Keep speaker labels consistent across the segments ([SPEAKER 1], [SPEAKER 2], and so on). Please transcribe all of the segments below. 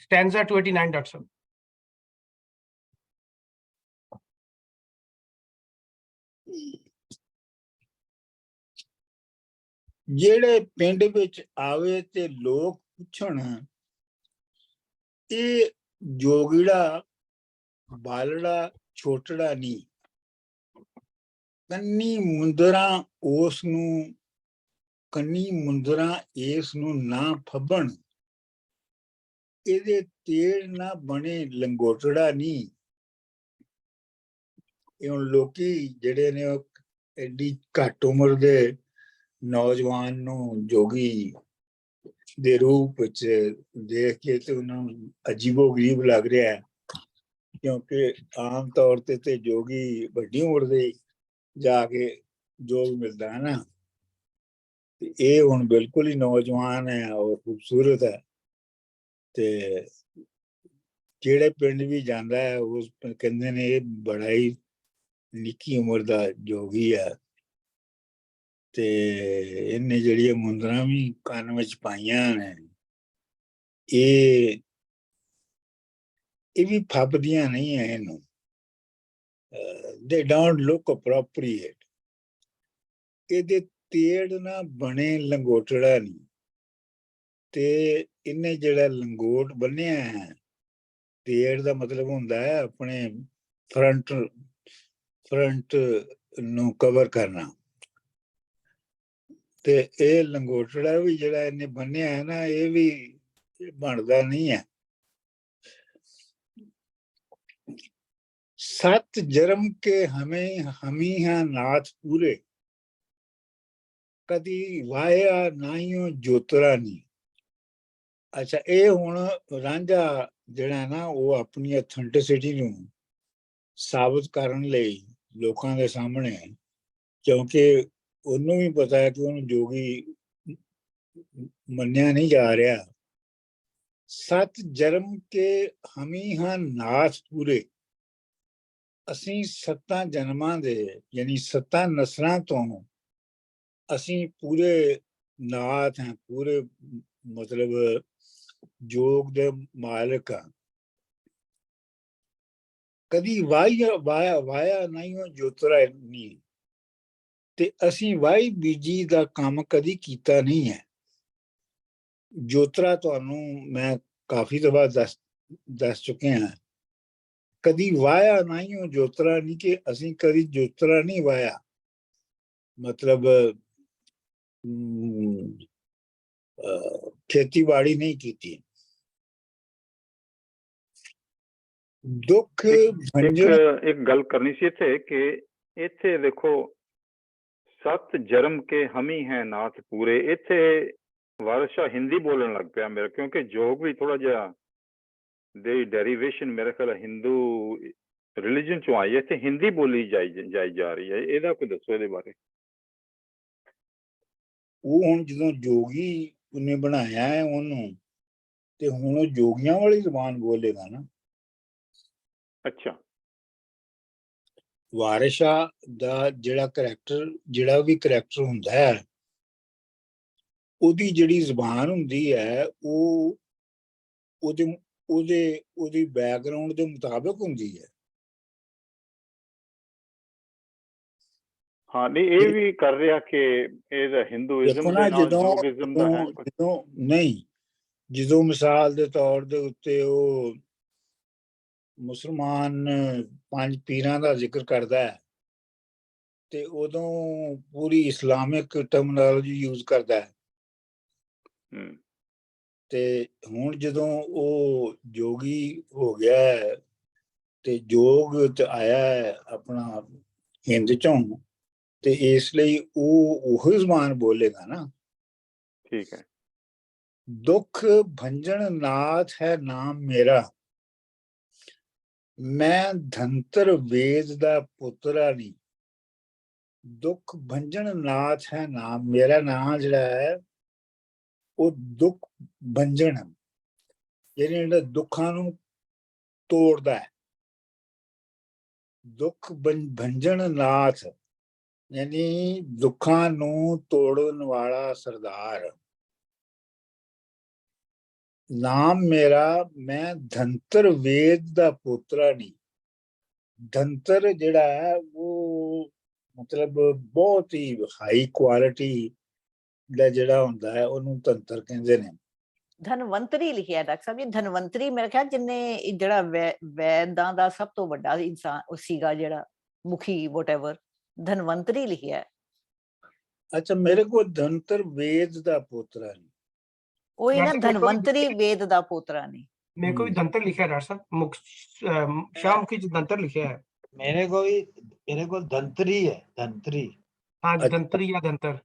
[SPEAKER 1] Stanza 29, Dr. Sir.
[SPEAKER 2] ਜਿਹੜੇ ਪਿੰਡ ਵਿੱਚ ਆਵੇ ਤੇ ਲੋਕ ਪੁੱਛਣ ਇਹ ਜੋਗੀੜਾ ਬਾਲੜਾ ਛੋਟੜਾ ਨਹੀਂ, ਕੰਨੀ ਮੁੰਦਰਾਂ ਉਸ ਨੂੰ ਕੰਨੀ ਮੁੰਦਰਾਂ ਇਸ ਨੂੰ ਨਾ ਫੱਬਣ, ਇਹਦੇ ਤੇੜ ਨਾ ਬਣੇ ਲੰਗੋਟੜਾ ਨਹੀਂ। ਇਹ ਹੁਣ ਲੋਕੀ ਜਿਹੜੇ ਨੇ ਉਹ ਐਡੀ ਘੱਟ ਉਮਰ ਦੇ ਨੌਜਵਾਨ ਨੂੰ ਜੋਗੀ ਦੇ ਰੂਪ ਵਿੱਚ ਦੇਖ ਕੇ ਤੇ ਉਹਨਾਂ ਨੂੰ ਅਜੀਬੋ ਗਰੀਬ ਲੱਗ ਰਿਹਾ ਹੈ, ਕਿਉਂਕਿ ਆਮ ਤੌਰ ਤੇ ਜੋਗੀ ਵੱਡੀ ਉਮਰ ਦੇ ਜਾ ਕੇ ਜੋਗ ਮਿਲਦਾ ਹੈ ਨਾ, ਤੇ ਇਹ ਹੁਣ ਬਿਲਕੁਲ ਹੀ ਨੌਜਵਾਨ ਹੈ ਔਰ ਖੂਬਸੂਰਤ ਹੈ। ਤੇ ਜਿਹੜੇ ਪਿੰਡ ਵੀ ਜਾਂਦਾ ਹੈ ਉਸ ਕਹਿੰਦੇ ਨੇ ਇਹ ਬੜਾ ਹੀ ਨਿੱਕੀ ਉਮਰ ਦਾ ਜੋਗੀ ਹੈ, ਤੇ ਇਹਨੇ ਜਿਹੜੀਆਂ ਮੁੰਦਰਾਂ ਵੀ ਕੰਨ ਵਿੱਚ ਪਾਈਆਂ ਨੇ ਇਹ ਵੀ ਫੱਬਦੀਆਂ ਨਹੀਂ ਹੈ ਇਹਨੂੰ। they don't look appropriate। ਇਹਦੇ ਤੇੜ ਨਾ ਬਣੇ ਲੰਗੋਟੜਾ ਨਹੀਂ, ਤੇ ਇਹਨੇ ਜਿਹੜਾ ਲੰਗੋਟ ਬੰਨਿਆ ਹੈ, ਤੇੜ ਦਾ ਮਤਲਬ ਹੁੰਦਾ ਹੈ ਆਪਣੇ ਫਰੰਟ ਨੂੰ ਕਵਰ ਕਰਨਾ, ਤੇ ਇਹ ਲੰਗੋਟੜਾ ਵੀ ਜਿਹੜਾ ਇਹਨੇ ਬੰਨਿਆ ਹੈ ਨਾ ਇਹ ਵੀ ਬਣਦਾ ਨਹੀਂ ਹੈ। सत जन्म के हमें हमी हैं नाथ पूरे, कदी वाया नाहियों जोतरा नहीं। अच्छा, ये हुण रांझा जिहड़ा ना वो अपनी ऑथेंटिसिटी नूं साबित करन लई लोकां दे सामने, क्योंकि उन्होंने भी पता है कि उन्होंने जोगी मन्निया नहीं जा रहा। सत जन्म के हमी हैं नाथ पूरे, ਅਸੀਂ ਸੱਤਾਂ ਜਨਮਾਂ ਦੇ ਯਾਨੀ ਸੱਤਾਂ ਨਸਲਾਂ ਤੋਂ ਅਸੀਂ ਪੂਰੇ ਨਾਥ ਹਾਂ, ਪੂਰੇ ਮਤਲਬ ਜੋਗ ਦੇ ਮਾਲਕ ਹਾਂ। ਕਦੀ ਵਾਇਆ ਨਹੀਂ ਹੋ ਜੋਤਰਾ ਨਹੀਂ, ਤੇ ਅਸੀਂ ਵਾਈ ਬੀਜੀ ਦਾ ਕੰਮ ਕਦੀ ਕੀਤਾ ਨਹੀਂ ਹੈ। ਜੋਤਰਾ ਤੁਹਾਨੂੰ ਮੈਂ ਕਾਫੀ ਦਫਾ ਦੱਸ ਚੁੱਕੇ ਹਾਂ। ਕਦੀ ਵਾਇਆ ਨਹੀਂ ਹੋ ਜੋਤਰਾ ਨਹੀਂ, ਕਿ ਅਸੀਂ ਕਦੀ ਜੋਤਰਾ ਨਹੀਂ ਵਾਇਆ, ਮਤਲਬ ਖੇਤੀਬਾੜੀ ਨਹੀਂ ਕੀਤੀ। ਦੁੱਖ
[SPEAKER 3] ਇੱਕ ਗੱਲ ਕਰਨੀ ਸੀ ਇੱਥੇ ਕਿ ਇੱਥੇ ਦੇਖੋ ਸਤ ਜਨਮ ਕੇ ਹਮੀ ਹੈ ਨਾਥ ਪੂਰੇ, ਇੱਥੇ ਵਾਰਸ਼ਾ ਹਿੰਦੀ ਬੋਲਣ ਲੱਗ ਪਿਆ ਮੇਰਾ, ਕਿਉਂਕਿ ਜੋਗ ਵੀ ਥੋੜਾ ਜਿਹਾ ਦੇ ਡੈਰੀਵੇਸ਼ਨ ਮੇਰੇ ਖਿਆਲ ਹਿੰਦੂ ਰਿਲੀਜਨ ਚੋਂ ਆਈ ਹੈ, ਇੱਥੇ ਹਿੰਦੀ ਬੋਲੀ ਜਾਈ ਜਾ ਰਹੀ ਹੈ। ਇਹਦਾ ਕੋਈ ਦੱਸੋ ਇਹਦੇ ਬਾਰੇ।
[SPEAKER 2] ਉਹ ਹੁਣ ਜਦੋਂ ਜੋਗੀ ਉਹਨੇ ਬਣਾਇਆ ਹੈ ਉਹਨੂੰ, ਤੇ ਹੁਣ ਉਹ ਜੋਗੀਆਂ ਵਾਲੀ ਜ਼ੁਬਾਨ ਬੋਲੇਗਾ ਨਾ।
[SPEAKER 3] ਅੱਛਾ,
[SPEAKER 2] ਵਾਰਿਸ਼ਾ ਦਾ ਜਿਹੜਾ ਵੀ ਕਰੈਕਟਰ ਹੁੰਦਾ ਹੈ, ਉਹਦੀ ਜਿਹੜੀ ਜ਼ੁਬਾਨ ਹੁੰਦੀ ਹੈ ਉਹ ਉਹਦੀ ਬੈਕਗਰਾਉਂਡ ਦੇ ਮੁਤਾਬਕ ਹੁੰਦੀ ਹੈ।
[SPEAKER 3] ਹਾਂ, ਨਹੀਂ ਇਹ ਵੀ ਕਰ ਰਿਹਾ ਕਿ ਇਹਦਾ ਹਿੰਦੂਇਜ਼ਮ ਦੇ ਨਾਲ ਜੋਗਿਜ਼ਮ ਦਾ ਹੈ
[SPEAKER 2] ਨਹੀਂ। ਜਦੋਂ ਮਿਸਾਲ ਦੇ ਤੌਰ ਦੇ ਉੱਤੇ ਉਹ ਮੁਸਲਮਾਨ 5 ਪੀਰਾਂ ਦਾ ਜ਼ਿਕਰ ਕਰਦਾ ਹੈ, ਤੇ ਉਦੋਂ ਪੂਰੀ ਇਸਲਾਮਿਕ ਟਰਮੀਨੋਲੋਜੀ ਯੂਜ਼ ਕਰਦਾ ਹੈ। ਤੇ ਹੁਣ ਜਦੋਂ ਉਹ ਜੋਗੀ ਹੋ ਗਿਆ ਤੇ ਜੋਗ ਚ ਆਇਆ ਆਪਣਾ ਹਿੰਦ ਚੋਂ, ਤੇ ਇਸ ਲਈ ਉਹ ਜ਼ਬਾਨ ਬੋਲੇਗਾ ਨਾ।
[SPEAKER 3] ਠੀਕ ਹੈ।
[SPEAKER 2] ਦੁੱਖ ਭੰਜਨ ਨਾਥ ਹੈ ਨਾਮ ਮੇਰਾ, ਮੈਂ ਧੰਤਰ ਵੇਦ ਦਾ ਪੁੱਤਰਾ ਨਹੀਂ। ਦੁੱਖ ਭੰਜਨ ਨਾਥ ਹੈ ਨਾਮ ਮੇਰਾ, ਨਾਂ ਜਿਹੜਾ ਹੈ ਉਹ ਦੁੱਖ ਭੰਜਨ, ਯਾਨੀ ਜਿਹੜਾ ਦੁੱਖਾਂ ਨੂੰ ਤੋੜਦਾ ਹੈ। ਦੁੱਖ ਭੰਜਨ ਨਾਥ ਯਾਨੀ ਦੁੱਖਾਂ ਨੂੰ ਤੋੜਨ ਵਾਲਾ ਸਰਦਾਰ। ਨਾਮ ਮੇਰਾ, ਮੈਂ ਧੰਤਰ ਵੇਦ ਦਾ ਪੋਤਰਾ ਨਹੀਂ। ਧੰਤਰ ਜਿਹੜਾ ਹੈ ਉਹ ਮਤਲਬ ਬਹੁਤ ਹੀ ਹਾਈ ਕੁਆਲਿਟੀ ਦਾ ਜਿਹੜਾ ਹੁੰਦਾ ਹੈ ਉਹਨੂੰ ਧੰਤਰ ਕਹਿੰਦੇ ਨੇ।
[SPEAKER 4] ਧਨਵੰਤਰੀ ਲਿਖਿਆ ਡਾਕਟਰ ਸਾਹਿਬ ਜੀ। ਧਨਵੰਤਰੀ ਮੇਰੇ ਖਿਆਲ ਜਿੰਨੇ ਜਿਹੜਾ ਵੈਦਾਂ ਦਾ ਸਭ ਤੋਂ ਵੱਡਾ ਇਨਸਾਨ ਉਹ ਸੀਗਾ, ਜਿਹੜਾ ਮੁਖੀ ਵਟਐਵਰ, ਧਨਵੰਤਰੀ ਲਿਖਿਆ।
[SPEAKER 2] ਅੱਛਾ, ਮੇਰੇ ਕੋਲ ਧੰਤਰ ਵੇਦ ਦਾ ਪੋਤਰਾ ਨਹੀਂ।
[SPEAKER 4] ਉਹੀ ਨਾ,
[SPEAKER 1] ਵੈਸੇ ਮੇਰੇ ਕੋਲ ਵੀ
[SPEAKER 4] ਧਨਵੰਤਰੀ ਵੇਦ ਦਾ ਪੋਤਰਾ ਨਹੀਂ।
[SPEAKER 1] मेरे को भी धंतर लिखा है डॉक्टर साहब, शाहमुखी जी धंतर लिखा है।
[SPEAKER 5] मेरे को धंतरी है, धंतरी।
[SPEAKER 1] हाँ जी,
[SPEAKER 2] अच्छा।
[SPEAKER 1] धंतरी या धंतर।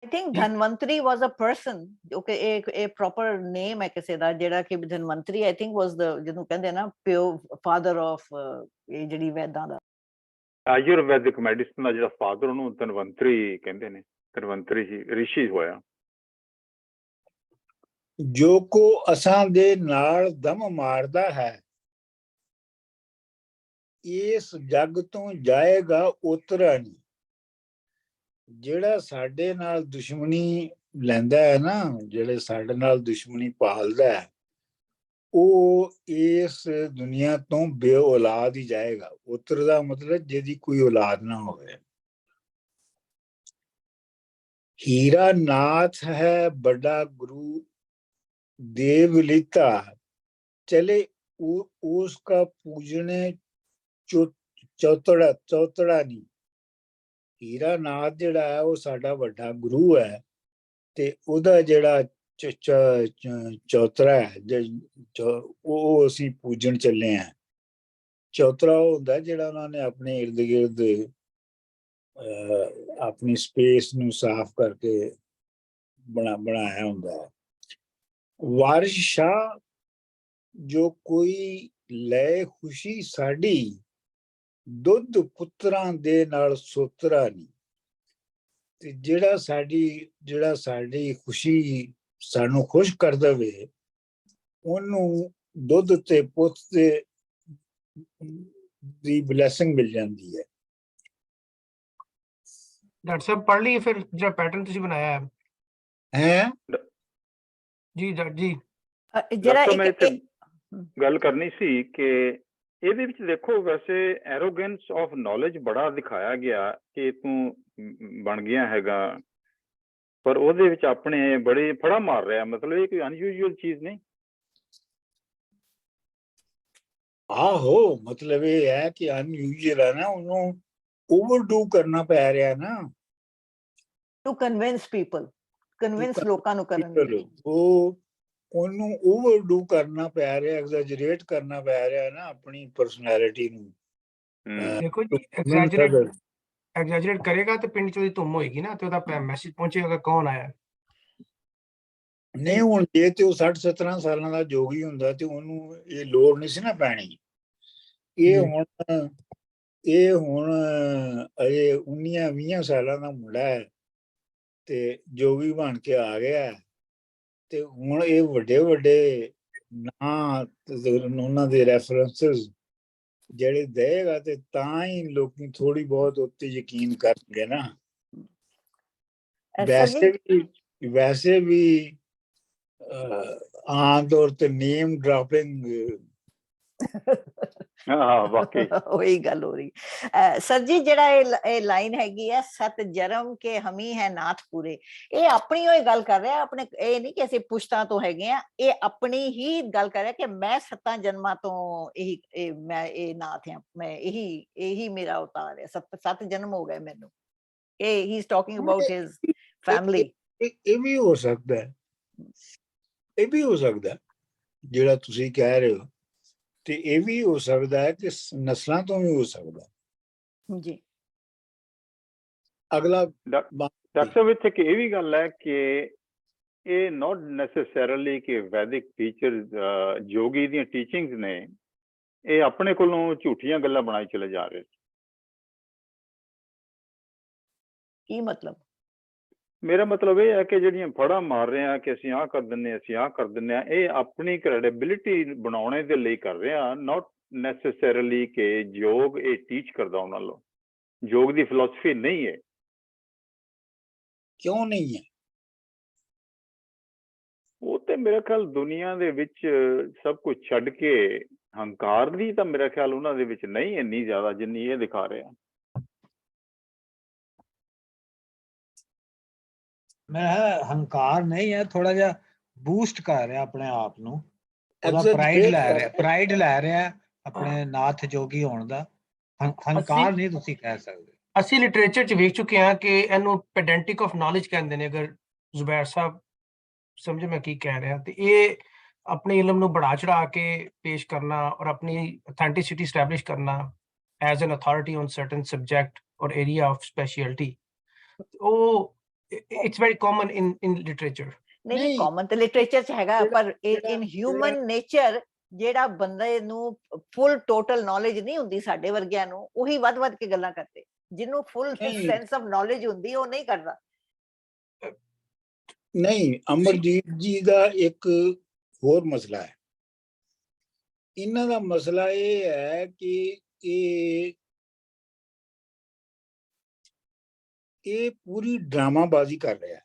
[SPEAKER 4] I think Dhanvantari was a person, ਜੋ ਕਿ ਇਹ ਪ੍ਰੋਪਰ ਨੇਮ ਹੈ ਕਿਸੇ ਦਾ, ਜਿਹੜਾ ਕਿ Dhanvantari I think was the, ਜਿਹਨੂੰ ਕਹਿੰਦੇ ਨਾ ਪਿਓ ਫਾਦਰ ਆਫ ਇਹ ਜਿਹੜੀ ਵੈਦਾਂ ਦਾ
[SPEAKER 3] ਆਯੁਰਵੈਦਿਕ ਮੈਡੀਸਨ ਦਾ ਜਿਹੜਾ ਫਾਦਰ ਉਹਨੂੰ ਧਨਵੰਤਰੀ ਕਹਿੰਦੇ ਨੇ। ਧਨਵੰਤਰੀ ਜੀ ਰਿਸ਼ੀ ਹੋਇਆ।
[SPEAKER 2] ਜੋ ਕੋ ਅਸਾਂ ਦੇ ਨਾਲ ਦਮ ਮਾਰਦਾ ਹੈ, ਇਸ ਜੱਗ ਤੋਂ ਜਾਏਗਾ ਉਤਰਾ ਨਹੀਂ। ਜਿਹੜਾ ਸਾਡੇ ਨਾਲ ਦੁਸ਼ਮਣੀ ਲੈਂਦਾ ਹੈ ਨਾ, ਜਿਹੜੇ ਸਾਡੇ ਨਾਲ ਦੁਸ਼ਮਣੀ ਪਾਲਦਾ ਹੈ, ਉਹ ਇਸ ਦੁਨੀਆ ਤੋਂ ਬੇ ਔਲਾਦ ਹੀ ਜਾਏਗਾ। ਉਤਰ ਦਾ ਮਤਲਬ ਜਿਹਦੀ ਕੋਈ ਔਲਾਦ ਨਾ ਹੋਵੇ। ਹੀਰਾ ਨਾਥ ਹੈ ਵੱਡਾ ਗੁਰੂ देव लीता, चले उसका पूजने चौतड़ा नहीं। हीरा नाथ जिहड़ा है वो साडा वड्डा गुरु है, ते उहदा जिहड़ा चौतरा है वो असीं पूजन चले हैं। चौतरा हुंदा जिहड़ा उन्होंने अपने इर्द गिर्द अपनी स्पेस नूं साफ करके बनाया हुंदा है। ਵਾਰਿਸ ਸ਼ਾਹ ਜੋ ਕੋਈ ਲੈ ਖੁਸ਼ੀ ਸਾਡੀ, ਦੁੱਧ ਪੁੱਤਰਾਂ ਦੇ ਨਾਲ ਸੋਤਰਾ ਨਹੀਂ। ਤੇ ਜਿਹੜਾ ਸਾਡੀ ਖੁਸ਼ੀ ਸਾਨੂੰ ਖੁਸ਼ ਕਰ ਦੇਵੇ, ਉਹਨੂੰ ਦੁੱਧ ਤੇ ਪੁੱਤ ਦੀ ਬਲੇਸਿੰਗ ਮਿਲ ਜਾਂਦੀ ਹੈ।
[SPEAKER 1] डॉक्टर साहब पढ़ लिए फिर जो पैटर्न ਤੁਸੀਂ ਬਣਾਇਆ
[SPEAKER 2] ਹੈ
[SPEAKER 1] ਜੀ ਡਾਕਟਰ ਜੀ।
[SPEAKER 4] ਜਿਹੜਾ
[SPEAKER 3] ਮੈਂ
[SPEAKER 4] ਇੱਕ
[SPEAKER 3] ਇੱਥੇ ਗੱਲ ਕਰਨੀ ਸੀ ਕਿ ਇਹਦੇ ਵਿੱਚ ਦੇਖੋ, ਵੈਸੇ ਐਰੋਗੈਂਸ ਆਫ ਨੌਲੇਜ ਬੜਾ ਦਿਖਾਇਆ ਗਿਆ ਕਿ ਤੂੰ ਬਣ ਗਿਆ ਹੈਗਾ, ਪਰ ਉਹਦੇ ਵਿੱਚ ਆਪਣੇ ਬੜੇ ਫੜਾ ਮਾਰ ਰਿਹਾ। ਮਤਲਬ ਇਹ ਕੋਈ ਅਨਯੂਜੂਅਲ ਚੀਜ਼ ਨਹੀਂ।
[SPEAKER 2] ਆਹੋ, ਮਤਲਬ ਇਹ ਹੈ ਕਿ ਅਨਯੂਜੂਅਲ ਹੈ ਨਾ, ਉਹਨੂੰ ਓਵਰਡੂ ਕਰਨਾ ਪੈ ਰਿਹਾ ਨਾ,
[SPEAKER 4] ਟੂ ਕਨਵਿੰਸ ਪੀਪਲ, ਕਨਵਿੰਸ ਲੋਕਾਂ ਨੂੰ ਕਰਨ ਲਈ।
[SPEAKER 2] ਉਹਨੂੰ ਓਵਰਡੂ ਕਰਨਾ ਪੈ ਰਿਹਾ, ਐਗਜ਼ੈਜਰੇਟ ਕਰਨਾ ਪੈ ਰਿਹਾ ਨਾ ਆਪਣੀ ਪਰਸਨੈਲਿਟੀ ਨੂੰ।
[SPEAKER 1] ਦੇਖੋ ਜੀ, ਐਗਜ਼ੈਜਰੇਟ ਕਰੇਗਾ ਤੇ ਪਿੰਡ ਚ ਉਹਦੀ ਧੁੰਮ ਹੋਏਗੀ ਨਾ, ਤੇ ਉਹਦਾ ਮੈਸੇਜ ਪਹੁੰਚੇਗਾ ਕੌਣ ਆਇਆ।
[SPEAKER 2] ਨਹੀਂ, ਹੁਣ ਜੇ ਤੇ ਉਹ 60-70 ਸਾਲਾਂ ਦਾ ਜੋਗੀ ਹੁੰਦਾ ਤੇ ਉਹਨੂੰ ਇਹ ਲੋੜ ਨਹੀਂ ਸੀ ਨਾ ਪੈਣੀ। ਇਹ ਹੁਣ ਅਜੇ 19-20 ਸਾਲਾਂ ਦਾ ਮੁੰਡਾ ਹੈ ਤੇ ਜੋਗੀ ਬਣ ਕੇ ਆ ਗਿਆ, ਤੇ ਹੁਣ ਇਹ ਵੱਡੇ ਨਾਂ ਉਹਨਾਂ ਦੇ ਰੈਫਰੈਂਸਸ ਜਿਹੜੇ ਦੇਗਾ, ਤੇ ਤਾਂ ਹੀ ਲੋਕੀ ਥੋੜੀ ਬਹੁਤ ਉੱਤੇ ਯਕੀਨ ਕਰਨਗੇ ਨਾ। ਵੈਸੇ ਵੀ ਆਮ ਤੌਰ ਤੇ ਨੇਮ ਡ੍ਰੌਪਿੰਗ
[SPEAKER 3] ਹਾਂ ਵਾਕਈ
[SPEAKER 4] ਉਹੀ ਗੱਲ ਹੋ ਰਹੀ। ਸਰ ਜੀ, ਜਿਹੜਾ ਇਹ ਲਾਈਨ ਹੈਗੀ ਹੈ, ਸਤ ਜਰਮ ਕੇ ਹਮੀ ਹੈ ਨਾਥ ਪੂਰੇ, ਇਹ ਆਪਣੀ ਉਹ ਗੱਲ ਕਰ ਰਿਹਾ ਆਪਣੇ। ਇਹ ਨਹੀਂ ਕਿ ਅਸੀਂ ਪੁਸ਼ਤਾਂ ਤੋਂ ਹੈਗੇ ਆ, ਇਹ ਆਪਣੀ ਹੀ ਗੱਲ ਕਰ ਰਿਹਾ ਕਿ ਮੈਂ 7 ਜਨਮਾਂ ਤੋਂ ਮੈਂ ਇਹ ਨਾਥ ਹਾਂ, ਮੈਂ ਇਹੀ ਮੇਰਾ ਅਵਤਾਰ ਹੈ। 7 ਜਨਮ ਹੋ ਗਏ ਮੈਨੂੰ। ਇਹ ਹੀ is talking about his family.
[SPEAKER 2] ਇਹ ਵੀ ਹੋ ਸਕਦਾ ਹੈ, ਇਹ ਵੀ ਹੋ ਸਕਦਾ ਜਿਹੜਾ ਤੁਸੀਂ ਕਹਿ ਰਹੇ ਹੋ, ਤੇ ਇਹ ਵੀ ਹੋ ਸਕਦਾ ਹੈ ਕਿ ਨਸਲਾਂ ਤੋਂ ਵੀ ਹੋ ਸਕਦਾ
[SPEAKER 4] ਜੀ।
[SPEAKER 2] ਅਗਲਾ
[SPEAKER 3] ਡਾਕਟਰ ਸਾਹਿਬ, ਇੱਥੇ ਕਿ ਇਹ ਵੀ ਗੱਲ ਹੈ ਕਿ ਇਹ ਨਾਟ ਨੈਸੈਸਰੀਲੀ ਕਿ ਵੈਦਿਕ ਟੀਚਰ ਯੋਗੀ ਦੀਆਂ ਟੀਚਿੰਗਸ ਨੇ, ਇਹ ਆਪਣੇ ਕੋਲੋਂ ਝੂਠੀਆਂ ਗੱਲਾਂ ਬਣਾਈ ਚਲੇ ਜਾ ਰਹੇ।
[SPEAKER 4] ਕੀ ਮਤਲਬ?
[SPEAKER 3] ਮੇਰਾ ਮਤਲਬ ਇਹ ਹੈ ਕਿ ਜਿਹੜੀਆਂ ਫੜਾ ਮਾਰ ਰਹੇ ਆ ਕਿ ਅਸੀਂ ਆਹ ਕਰ ਦਿੰਦੇ, ਅਸੀਂ ਆਹ ਕਰ ਦਿੰਦੇ ਆ, ਇਹ ਆਪਣੀ ਕ੍ਰੈਡੀਬਿਲਿਟੀ ਬਣਾਉਣੇ ਦੇ ਲਈ ਕਰ ਰਹੇ ਆ, ਨਾਟ ਨੈਸੈਸਰੀਲੀ ਕਿ ਯੋਗ ਇਹ ਟੀਚ ਕਰਦਾ ਉਹਨਾਂ ਨੂੰ। ਯੋਗ ਦੀ ਫਿਲਾਸਫੀ ਨਹੀਂ ਹੈ।
[SPEAKER 2] ਕਿਉਂ ਨਹੀਂ ਹੈ?
[SPEAKER 3] ਉਹ ਤੇ ਮੇਰਾ ਖਿਆਲ ਦੁਨੀਆ ਦੇ ਵਿੱਚ ਸਭ ਕੁਝ ਛੱਡ ਕੇ ਹੰਕਾਰ ਦੀ ਤਾਂ ਮੇਰਾ ਖਿਆਲ ਉਹਨਾਂ ਦੇ ਵਿੱਚ ਨਹੀਂ ਇੰਨੀ ਜ਼ਿਆਦਾ ਜਿੰਨੀ ਇਹ ਦਿਖਾ ਰਿਹਾ।
[SPEAKER 5] ਮੈਂ ਹੰਕਾਰ ਨਹੀਂ ਹੈ, ਥੋੜਾ ਜਿਹਾ ਬੂਸਟ ਕਰ ਰਿਹਾ ਆਪਣੇ ਆਪ ਨੂੰ, ਉਹਦਾ
[SPEAKER 2] Exaggerate
[SPEAKER 5] ਪ੍ਰਾਈਡ ਲੈ ਰਿਹਾ ਆਪਣੇ ਨਾਥ ਜੋਗੀ ਹੋਣ ਦਾ। ਹੰਕਾਰ ਨਹੀਂ ਤੁਸੀਂ ਕਹਿ ਸਕਦੇ।
[SPEAKER 1] ਅਸੀਂ ਲਿਟਰੇਚਰ 'ਚ ਵੇਖ ਚੁੱਕੇ ਹਾਂ ਕਿ ਇਹਨੂੰ ਪੈਡੈਂਟਿਕ ਆਫ ਨੌਲੇਜ ਕਹਿੰਦੇ ਨੇ। ਅਗਰ ਜ਼ੁਬੈਰ ਸਾਹਿਬ ਸਮਝੇ ਮੈਂ ਕੀ ਕਹਿ ਰਿਹਾ, ਤੇ ਇਹ ਆਪਣੇ ਇਲਮ ਨੂੰ ਬੜਾ ਚੜਾ ਕੇ ਪੇਸ਼ ਕਰਨਾ ਔਰ ਆਪਣੀ ਅਥੈਂਟਿਸਿਟੀ ਸਟੈਬਲਿਸ਼ ਕਰਨਾ as an authority on certain subject ਔਰ ਏਰੀਆ ਆਫ ਸਪੈਸ਼ਲਿਟੀ, ਉਹ it's very common in literature.
[SPEAKER 4] ਨਹੀਂ ਕਾਮਨ ਤੇ ਲਿਟਰੇਚਰ 'ਚ ਹੈਗਾ, ਪਰ ਇਨ ਹਿਊਮਨ ਨੇਚਰ ਜਿਹੜਾ ਬੰਦੇ ਨੂੰ ਫੁੱਲ ਟੋਟਲ ਨੌਲੇਜ ਨਹੀਂ ਹੁੰਦੀ, ਸਾਡੇ ਵਰਗਿਆਂ ਨੂੰ, ਉਹੀ ਵੱਧ ਕੇ ਗੱਲਾਂ ਕਰਦੇ। ਜਿਹਨੂੰ ਫੁੱਲ ਸੈਂਸ ਆਫ ਨੌਲੇਜ ਹੁੰਦੀ ਉਹ ਨਹੀਂ ਕਰਦਾ।
[SPEAKER 2] ਨਹੀਂ, ਅਮਰਜੀਤ ਜੀ ਦਾ ਇੱਕ ਹੋਰ ਮਸਲਾ ਹੈ। ਇਹਨਾਂ ਦਾ ਮਸਲਾ ਇਹ ਹੈ ਕਿ ਇਹ ਪੂਰੀ ਡਰਾਮਾਬਾਜ਼ੀ ਕਰ ਰਿਹਾ ਹੈ।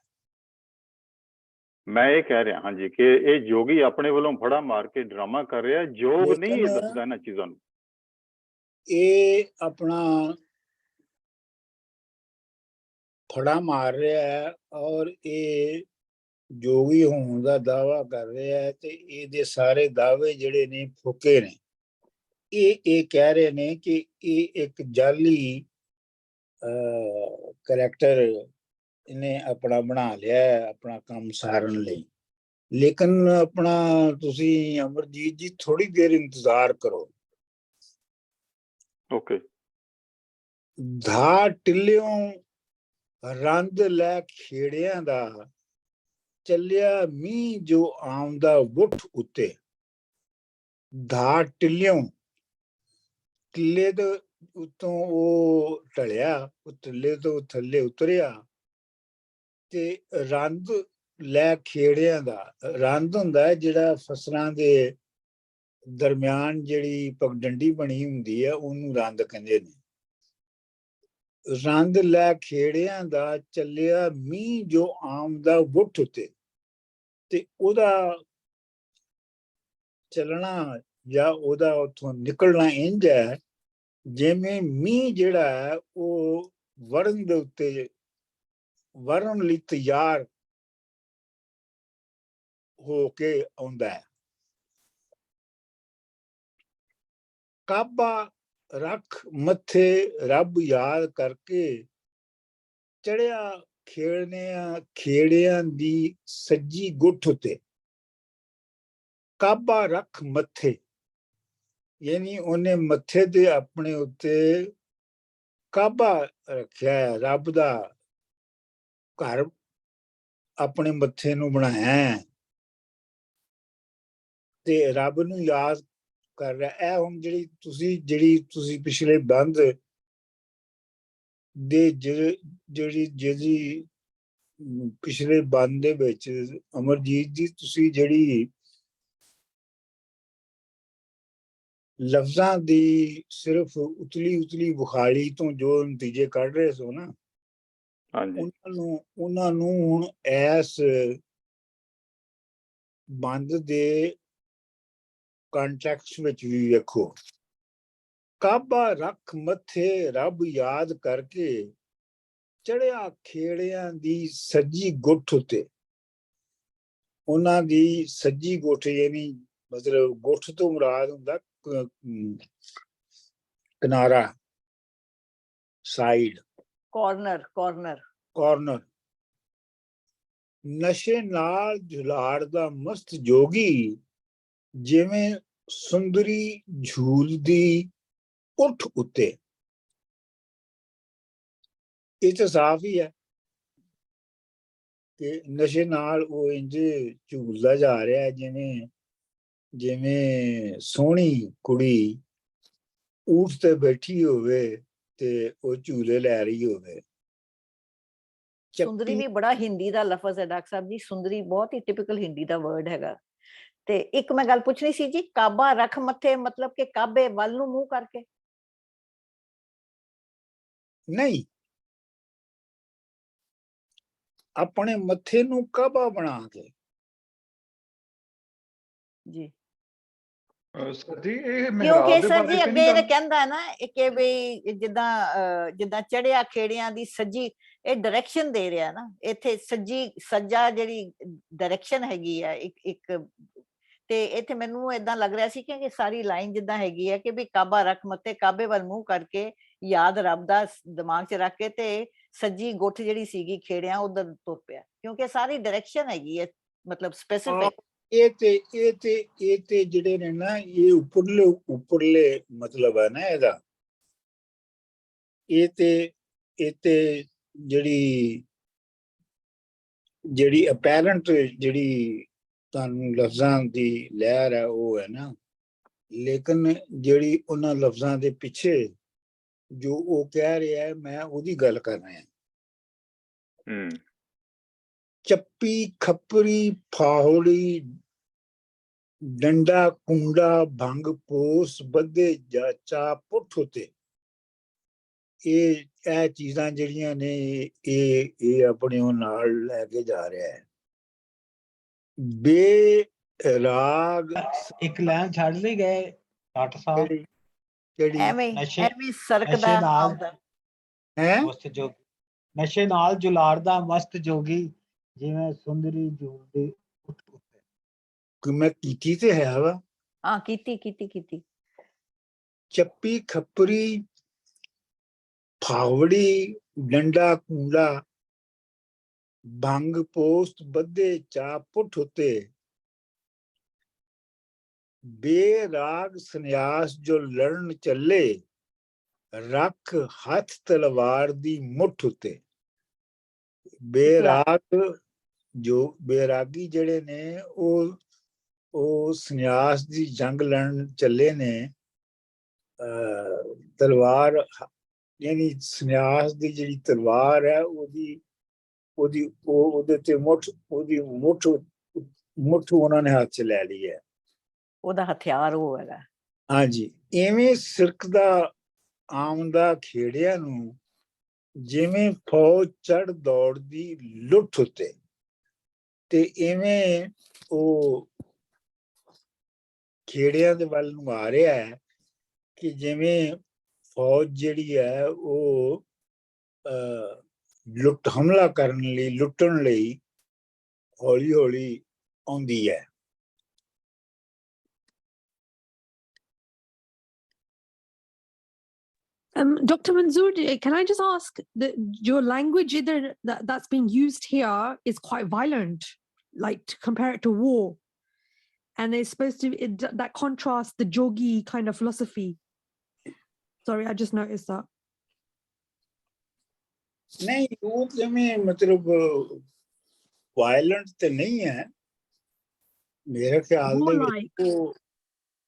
[SPEAKER 3] ਮੈਂ ਇਹ ਕਹਿ ਰਿਹਾ ਹਾਂਜੀ ਕਿ ਇਹ ਜੋਗੀ ਆਪਣੇ ਵੱਲੋਂ ਫੜਾ ਮਾਰ ਕੇ ਡਰਾਮਾ ਕਰ ਰਿਹਾ, ਜੋਗ ਨਹੀਂ ਦੱਸਦਾ ਇਹਨਾਂ ਚੀਜ਼ਾਂ ਨੂੰ।
[SPEAKER 2] ਇਹ ਆਪਣਾ ਫੜਾ ਮਾਰ ਰਿਹਾ ਹੈ ਔਰ ਇਹ ਜੋਗੀ ਹੋਣ ਦਾ ਦਾਵਾ ਕਰ ਰਿਹਾ ਹੈ, ਤੇ ਇਹਦੇ ਸਾਰੇ ਦਾਅਵੇ ਜਿਹੜੇ ਨੇ ਫੁਕੇ ਨੇ। ਇਹ ਕਹਿ ਰਹੇ ਨੇ ਕਿ ਇਹ ਇੱਕ ਜਾਲੀ ਕਰੈਕਟਰ ਇਹਨੇ ਆਪਣਾ ਬਣਾ ਲਿਆ ਆਪਣਾ ਕੰਮ ਸਾਰਨ ਲਈ। ਲੇਕਿਨ ਆਪਣਾ ਤੁਸੀਂ ਅਮਰਜੀਤ ਜੀ ਥੋੜੀ ਦੇਰ ਇੰਤਜ਼ਾਰ ਕਰੋ।
[SPEAKER 3] ਓਕੇ।
[SPEAKER 2] ਧਾ ਟਿੱਲਿਓਂ ਰੰਦ ਲੈ ਖੇੜਿਆਂ ਦਾ, ਚੱਲਿਆ ਮੀਂਹ ਜੋ ਆਉਂਦਾ ਵੁੱਠ ਉੱਤੇ। ਧਾ ਟਿੱਲਿਓਂ, ਟਿੱਲੇ ਦੇ ਉੱਤੋਂ ਉਹ ਢਲਿਆ, ਉਹ ਟਿੱਲੇ ਤੋਂ ਥੱਲੇ ਉਤਰਿਆ, ਤੇ ਰੰਦ ਲੈ ਖੇੜਿਆਂ ਦਾ। ਰੰਦ ਹੁੰਦਾ ਹੈ ਜਿਹੜਾ ਫਸਲਾਂ ਦੇ ਦਰਮਿਆਨ ਜਿਹੜੀ ਪਗਡੰਡੀ ਬਣੀ ਹੁੰਦੀ ਹੈ, ਉਹਨੂੰ ਰੰਦ ਕਹਿੰਦੇ ਨੇ। ਰੰਦ ਲੈ ਖੇੜਿਆਂ ਦਾ, ਚੱਲਿਆ ਮੀਂਹ ਜੋ ਆਮਦਾ ਵੁੱਠ ਉੱਤੇ। ਤੇ ਉਹਦਾ ਚੱਲਣਾ ਜਾਂ ਉਹਦਾ ਉੱਥੋਂ ਨਿਕਲਣਾ ਇੰਝ ਹੈ ਜਿਵੇਂ ਮੀਂਹ ਜਿਹੜਾ ਹੈ ਉਹ ਵੜਨ ਦੇ ਉੱਤੇ ਵਰਨ ਲਈ ਤਿਆਰ ਹੋ ਕੇ ਆਉਂਦਾ ਹੈ। ਕਾਬਾ ਰੱਖ ਮੱਥੇ ਰੱਬ ਯਾਦ ਕਰਕੇ, ਚੜਿਆ ਖੇੜਿਆਂ ਦੀ ਸੱਜੀ ਗੁੱਠ ਉੱਤੇ। ਕਾਬਾ ਰੱਖ ਮੱਥੇ, ਯਾਨੀ ਉਹਨੇ ਮੱਥੇ ਤੇ ਆਪਣੇ ਉੱਤੇ ਕਾਬਾ ਰੱਖਿਆ ਹੈ, ਰੱਬ ਦਾ ਘਰ ਆਪਣੇ ਮੱਥੇ ਨੂੰ ਬਣਾਇਆ ਹੈ ਤੇ ਰੱਬ ਨੂੰ ਯਾਦ ਕਰ ਰਿਹਾ। ਇਹ ਹੁਣ ਜਿਹੜੀ ਤੁਸੀਂ ਪਿਛਲੇ ਬੰਦ ਦੇ ਜਿਹੜੀ ਪਿਛਲੇ ਬੰਦ ਦੇ ਵਿੱਚ ਅਮਰਜੀਤ ਜੀ ਤੁਸੀਂ ਜਿਹੜੀ ਲਫ਼ਜ਼ਾਂ ਦੀ ਸਿਰਫ ਉਤਲੀ ਬੁਖਾਰੀ ਤੋਂ ਜੋ ਨਤੀਜੇ ਕੱਢ ਰਹੇ ਸੋ ਨਾ, ਉਹਨਾਂ ਨੂੰ ਹੁਣ ਇਸ ਬੰਦ ਦੇ ਕੰਟੈਕਸਟ ਵਿੱਚ ਵੀ ਵੇਖੋ। ਕਾਬਾ ਰੱਖ ਮੱਥੇ ਰੱਬ ਯਾਦ ਕਰਕੇ, ਚੜਿਆ ਖੇੜਿਆਂ ਦੀ ਸੱਜੀ ਗੁੱਠ ਉੱਤੇ। ਉਹਨਾਂ ਦੀ ਸੱਜੀ ਗੁੱਠ ਯਾਨੀ ਮਤਲਬ ਗੁੱਠ ਤੋਂ ਮੁਰਾਦ ਹੁੰਦਾ ਕਿਨਾਰਾ, ਸਾਈਡ, ਕਾਰਨਰ। ਨਸ਼ੇ ਨਾਲ ਝੁਲਾੜਦਾ ਮਸਤ ਜੋਗੀ, ਜਿਵੇਂ ਸੁੰਦਰੀ ਝੂਲਦੀ ਉੱਠ ਉੱਤੇ। ਇਹ ਤਾਂ ਸਾਫ਼ ਹੀ ਹੈ ਕਿ ਨਸ਼ੇ ਨਾਲ ਉਹ ਇੰਝ ਝੂਲਦਾ ਜਾ ਰਿਹਾ ਜਿਵੇਂ ਸੋਹਣੀ ਕੁੜੀ ਊਠ ਤੇ ਬੈਠੀ ਹੋਵੇ ਤੇ ਉਹ ਝੂਲੇ ਲੈ ਰਹੀ ਹੋਵੇ।
[SPEAKER 4] ਸੁੰਦਰੀ ਵੀ ਬੜਾ ਹਿੰਦੀ ਦਾ ਲਫ਼ਜ਼ ਹੈ ਡਾਕਟਰ ਸਾਹਿਬ ਜੀ। ਸੁੰਦਰੀ ਬਹੁਤ ਹੀ ਟਿਪੀਕਲ ਹਿੰਦੀ ਦਾ ਵਰਡ ਹੈਗਾ। ਤੇ ਇੱਕ ਮੈਂ ਗੱਲ ਪੁੱਛਣੀ ਸੀ ਜੀ, ਕਾਬਾ ਰੱਖ ਮੱਥੇ ਮਤਲਬ ਕਿ ਕਾਬੇ ਵੱਲ ਨੂੰ ਮੂੰਹ ਕਰਕੇ?
[SPEAKER 2] ਨਹੀਂ, ਆਪਣੇ ਮੱਥੇ ਨੂੰ ਕਾਬਾ ਬਣਾ ਕੇ।
[SPEAKER 4] ਜੀ
[SPEAKER 6] ਸਰ ਜੀ ਇਹ
[SPEAKER 4] ਕਿਉਂਕਿ
[SPEAKER 6] ਮਿਹਰਾਬ ਦੇ
[SPEAKER 4] ਸਰ
[SPEAKER 6] ਬਾਰੇ
[SPEAKER 4] ਜੀ
[SPEAKER 6] ਤੇ
[SPEAKER 4] ਅੱਗੇ
[SPEAKER 6] ਨਹੀਂ
[SPEAKER 4] ਇਹ
[SPEAKER 6] ਗੱਲ
[SPEAKER 4] ਕਹਿੰਦਾ ਨਾ ਕਿ ਵੀ ਜਿੱਦਾਂ ਚੜਿਆ ਖੇੜਿਆਂ ਦੀ ਸੱਜੀ, ਇਹ ਡਾਇਰੈਕਸ਼ਨ ਦੇ ਰਿਹਾ ਨਾ ਇੱਥੇ, ਸੱਜਾ ਜਿਹੜੀ ਡਾਇਰੈਕਸ਼ਨ ਹੈਗੀ ਆ ਇੱਕ ਤੇ ਇੱਥੇ ਮੈਨੂੰ ਏਦਾਂ ਲੱਗ ਰਿਹਾ ਸੀ ਕਿ ਸਾਰੀ ਲਾਈਨ ਜਿੱਦਾਂ ਹੈਗੀ ਹੈ ਕਿ ਵੀ ਕਾਬਾ ਰੱਖ ਮੱਤੇ, ਕਾਬੇ ਵੱਲ ਮੂੰਹ ਕਰਕੇ ਯਾਦ ਰੱਬ ਦਾ ਦਿਮਾਗ 'ਚ ਰੱਖ ਕੇ ਤੇ ਸੱਜੀ ਗੁੱਠ ਜਿਹੜੀ ਸੀਗੀ ਖੇੜਿਆਂ ਉਧਰ ਤੁਰ ਪਿਆ, ਕਿਉਂਕਿ ਸਾਰੀ ਡਾਇਰੈਕਸ਼ਨ ਹੈਗੀ ਹੈ ਮਤਲਬ ਸਪੈਸੀਫਿਕ।
[SPEAKER 2] ਇਹ ਤੇ ਜਿਹੜੇ ਨੇ ਨਾ ਇਹ ਉੱਪਰਲੇ ਮਤਲਬ ਹੈ ਨਾ ਇਹਦਾ, ਇਹ ਤੇ ਜਿਹੜੀ ਅਪੈਰੈਂਟ ਜਿਹੜੀ ਤੁਹਾਨੂੰ ਲਫ਼ਜ਼ਾਂ ਦੀ ਲਹਿਰ ਹੈ ਉਹ ਹੈ ਨਾ, ਲੇਕਿਨ ਜਿਹੜੀ ਉਹਨਾਂ ਲਫ਼ਜ਼ਾਂ ਦੇ ਪਿੱਛੇ ਜੋ ਉਹ ਕਹਿ ਰਿਹਾ ਹੈ ਮੈਂ ਉਹਦੀ ਗੱਲ ਕਰ ਰਿਹਾ। ਚੱਪੀ ਖੱਪਰੀ ਫਾਹੜੀ ਡੰਡਾ ਕੁੰਡਾ ਭੰਗ ਪੋਸ ਬੱਧੇ ਜਾ ਚਾ ਪੁੱਠ ਉਤੇ, ਇਹ ਚੀਜ਼ਾਂ ਜਿਹੜੀਆਂ ਨੇ ਇਹ ਆਪਣੇ ਉਹ ਨਾਲ ਲੈ ਕੇ ਜਾ ਰਿਹਾ ਹੈ। ਬੇਰਾਗ
[SPEAKER 5] ਇੱਕ ਲਾਈਨ ਛੱਡ ਨਹੀਂ ਗਏ ਡਾਕਟਰ ਸਾਹਿਬ,
[SPEAKER 2] ਕਿਹੜੀ
[SPEAKER 4] ਐਵੇਂ ਸਰਕਦਾ ਆਉਂਦਾ
[SPEAKER 2] ਹੈ,
[SPEAKER 5] ਨਸ਼ੇ ਨਾਲ ਜੁਲਾੜਦਾ ਮਸਤ ਜੋਗੀ, ਜਿਵੇਂ ਸੁੰਦਰੀ ਜੂਲਦੀ ਉੱਠ ਉੱਤੇ।
[SPEAKER 2] ਮੈਂ ਕੀਤੀ ਤੇ ਹੈ ਵਾ,
[SPEAKER 4] ਹਾਂ ਕੀਤੀ।
[SPEAKER 2] ਚੱਪੀ ਖੱਪਰੀ ਫਾਵੜੀ ਡੰਡਾ ਕੁੰਡਾ ਭੰਗ ਪੋਸਟ ਬੱਧੇ ਚਾ ਪੁੱਠ ਉਤੇ, ਬੇਰਾਗ ਸੰਨਿਆਸ ਜੋ ਲੜਨ ਚੱਲੇ, ਰੱਖ ਹੱਥ ਤਲਵਾਰ ਦੀ ਮੁੱਠ ਉਤੇ। ਬੇਰਾਗੀ ਜਿਹੜੇ ਨੇ ਉਹ ਸੰਨਿਆਸ ਦੀ ਜੰਗ ਲੜਨ ਚੱਲੇ ਨੇ, ਤਲਵਾਰ ਯਾਨੀ ਸੰਨਿਆਸ ਦੀ ਜਿਹੜੀ ਤਲਵਾਰ ਹੈ ਉਹਦੇ ਤੇ ਮੁੱਠ ਉਹਨਾਂ ਨੇ ਹੱਥ 'ਚ ਲੈ ਲਈ ਹੈ,
[SPEAKER 4] ਉਹਦਾ ਹਥਿਆਰ ਉਹ ਹੈਗਾ।
[SPEAKER 2] ਹਾਂਜੀ, ਇਵੇਂ ਸਿਰਕਦਾ ਆਮਦਾ ਖੇੜਿਆਂ ਨੂੰ, ਜਿਵੇਂ ਫੌਜ ਚੜ ਦੌੜਦੀ ਲੁੱਠ ਉਤੇ, ਤੇ ਇਵੇਂ ਉਹ ਖੇੜਿਆਂ ਦੇ ਵੱਲ ਨੂੰ ਆ ਰਿਹਾ ਹੈ ਕਿ ਜਿਵੇਂ ਫੌਜ ਜਿਹੜੀ ਹੈ ਉਹ ਹਮਲਾ ਕਰਨ ਲਈ, ਲੁੱਟਣ ਲਈ ਹੌਲੀ ਹੌਲੀ ਆਉਂਦੀ ਹੈ।
[SPEAKER 7] Dr. Manzoor, can I just ask that your language that's being used here is quite violent, like to compare it to war, and it's supposed to that contrasts the jogi kind of philosophy. Sorry, I just noticed that.
[SPEAKER 2] नहीं वो किमें मतलब violent तो नहीं है मेरे ख्याल दे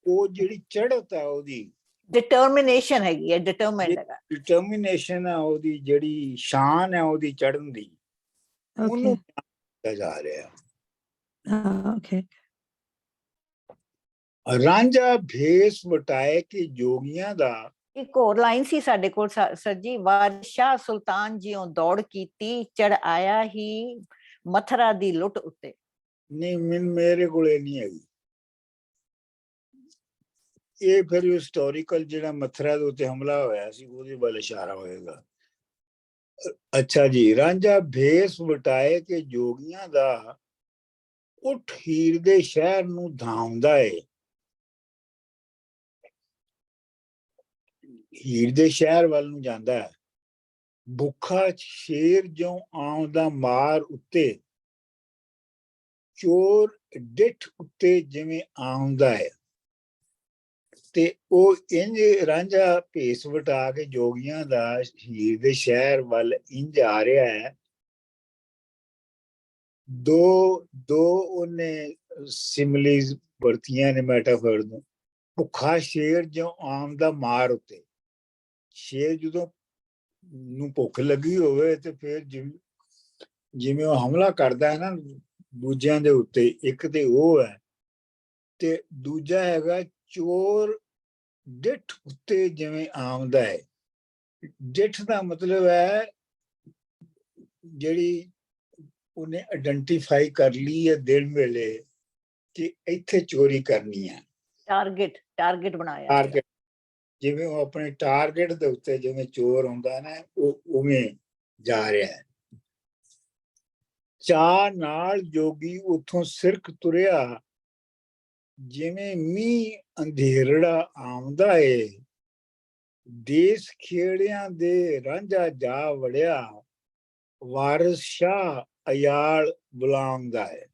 [SPEAKER 2] वो ਜਿਹੜੀ ਚੜ੍ਹਤ ਹੈ ਉਹਦੀ
[SPEAKER 4] ਡਿਟਰਮੀਨੇਸ਼ਨ ਹੈਗੀ ਹੈ, ਡਿਟਰਮਿਨਡ ਹੈਗਾ,
[SPEAKER 2] ਡਿਟਰਮੀਨੇਸ਼ਨ ਹੈ ਉਹਦੀ, ਜਿਹੜੀ ਸ਼ਾਨ ਹੈ ਉਹਦੀ ਚੜ੍ਹਨ ਦੀ, ਉਹਨੂੰ ਕਿਹਾ ਜਾ ਰਿਹਾ।
[SPEAKER 7] ਓਕੇ।
[SPEAKER 2] ਰਾਂਝਾ ਭੇਸ ਵਟਾਏ ਕਿ ਜੋਗੀਆਂ ਦਾ,
[SPEAKER 4] ਇੱਕ ਹੋਰ ਲਾਈਨ ਸੀ ਸਾਡੇ ਕੋਲ ਸਰ ਜੀ, ਬਾਦਸ਼ਾਹ ਸੁਲਤਾਨ ਜਿਉਂ ਦੌੜ ਕੀਤੀ, ਚੜ ਆਇਆ ਹੀ ਮਥਰਾ ਦੀ ਲੁੱਟ ਉੱਤੇ।
[SPEAKER 2] ਨਹੀਂ ਮੇਰੇ ਕੋਲੇ ਨਹੀਂ ਹੈਗੀ ਇਹ, ਫਿਰ ਹਿਸਟੋਰੀਕਲ ਜਿਹੜਾ ਮਥਰਾ ਦੇ ਉੱਤੇ ਹਮਲਾ ਹੋਇਆ ਸੀ ਉਹਦੇ ਵੱਲ ਇਸ਼ਾਰਾ ਹੋਏਗਾ। ਅੱਛਾ ਜੀ, ਰਾਂਝਾ ਭੇਸ ਵਟਾਏ ਕਿ ਜੋਗੀਆਂ ਦਾ, ਉੱਠ ਹੀਰ ਦੇ ਸ਼ਹਿਰ ਨੂੰ ਧਾਉਂਦਾ ਏ, ਹੀਰ ਦੇ ਸ਼ਹਿਰ ਵੱਲ ਨੂੰ ਜਾਂਦਾ ਹੈ। ਭੁੱਖਾ ਸ਼ੇਰ ਜਿਉਂ ਆਉਂਦਾ ਮਾਰ ਉੱਤੇ, ਚੋਰ ਡਿੱਠ ਉੱਤੇ ਜਿਵੇਂ ਆਉਂਦਾ ਹੈ, ਤੇ ਉਹ ਇੰਜ ਰਾਂਝਾ ਭੇਸ ਵਟਾ ਕੇ ਜੋਗੀਆਂ ਦਾ ਹੀਰ ਦੇ ਸ਼ਹਿਰ ਵੱਲ ਇੰਜ ਆ ਰਿਹਾ ਹੈ। ਦੋ ਉਹਨੇ ਸਿਮਲੀਜ਼ ਵਰਤੀਆਂ ਨੇ ਮੈਟਾਫਰ ਨੂੰ। ਭੁੱਖਾ ਸ਼ੇਰ ਜਿਉਂ ਆਉਂਦਾ ਮਾਰ ਉੱਤੇ, ਸ਼ੇਰ ਜਦੋਂ ਨੂੰ ਭੁੱਖ ਲੱਗੀ ਹੋਵੇ ਤੇ ਫਿਰ ਜਿਵੇਂ ਉਹ ਹਮਲਾ ਕਰਦਾ ਹੈ ਨਾ ਦੂਜਿਆਂ ਦੇ ਉੱਤੇ, ਇੱਕ ਤੇ ਉਹ ਹੈ ਤੇ ਦੂਜਾ ਹੈਗਾ ਚੋਰ ਡਿੱਠ ਉੱਤੇ ਜਿਵੇਂ ਆਉਂਦਾ ਹੈ। ਡਿੱਠ ਦਾ ਮਤਲਬ ਹੈ ਜਿਹੜੀ ਉਹਨੇ ਆਇਡੈਂਟੀਫਾਈ ਕਰ ਲਈ ਹੈ ਦਿਨ ਵੇਲੇ ਕਿ ਇੱਥੇ ਚੋਰੀ ਕਰਨੀ ਹੈ।
[SPEAKER 4] ਟਾਰਗੇਟ ਬਣਾਇਆ
[SPEAKER 2] ਟਾਰਗੇਟ, ਜਿਵੇਂ ਉਹ ਆਪਣੇ ਟਾਰਗੇਟ ਦੇ ਉੱਤੇ ਜਿਵੇਂ ਚੋਰ ਹੁੰਦਾ ਨਾ, ਉਹ ਉਵੇਂ ਜਾ ਰਿਹਾ ਹੈ। ਚਾਅ ਨਾਲ ਜੋਗੀ ਉੱਥੋਂ ਸਿਰਕ ਤੁਰਿਆ, ਜਿਵੇਂ ਮੀਂਹ ਅੰਧੇਰੜਾ ਆਉਂਦਾ ਏ, ਦੇਸ ਖੇੜਿਆਂ ਦੇ ਰਾਂਝਾ ਜਾ ਵੜਿਆ, ਵਾਰਿਸ ਸ਼ਾਹ ਅਯਾਲ ਬੁਲਾਉਂਦਾ ਹੈ।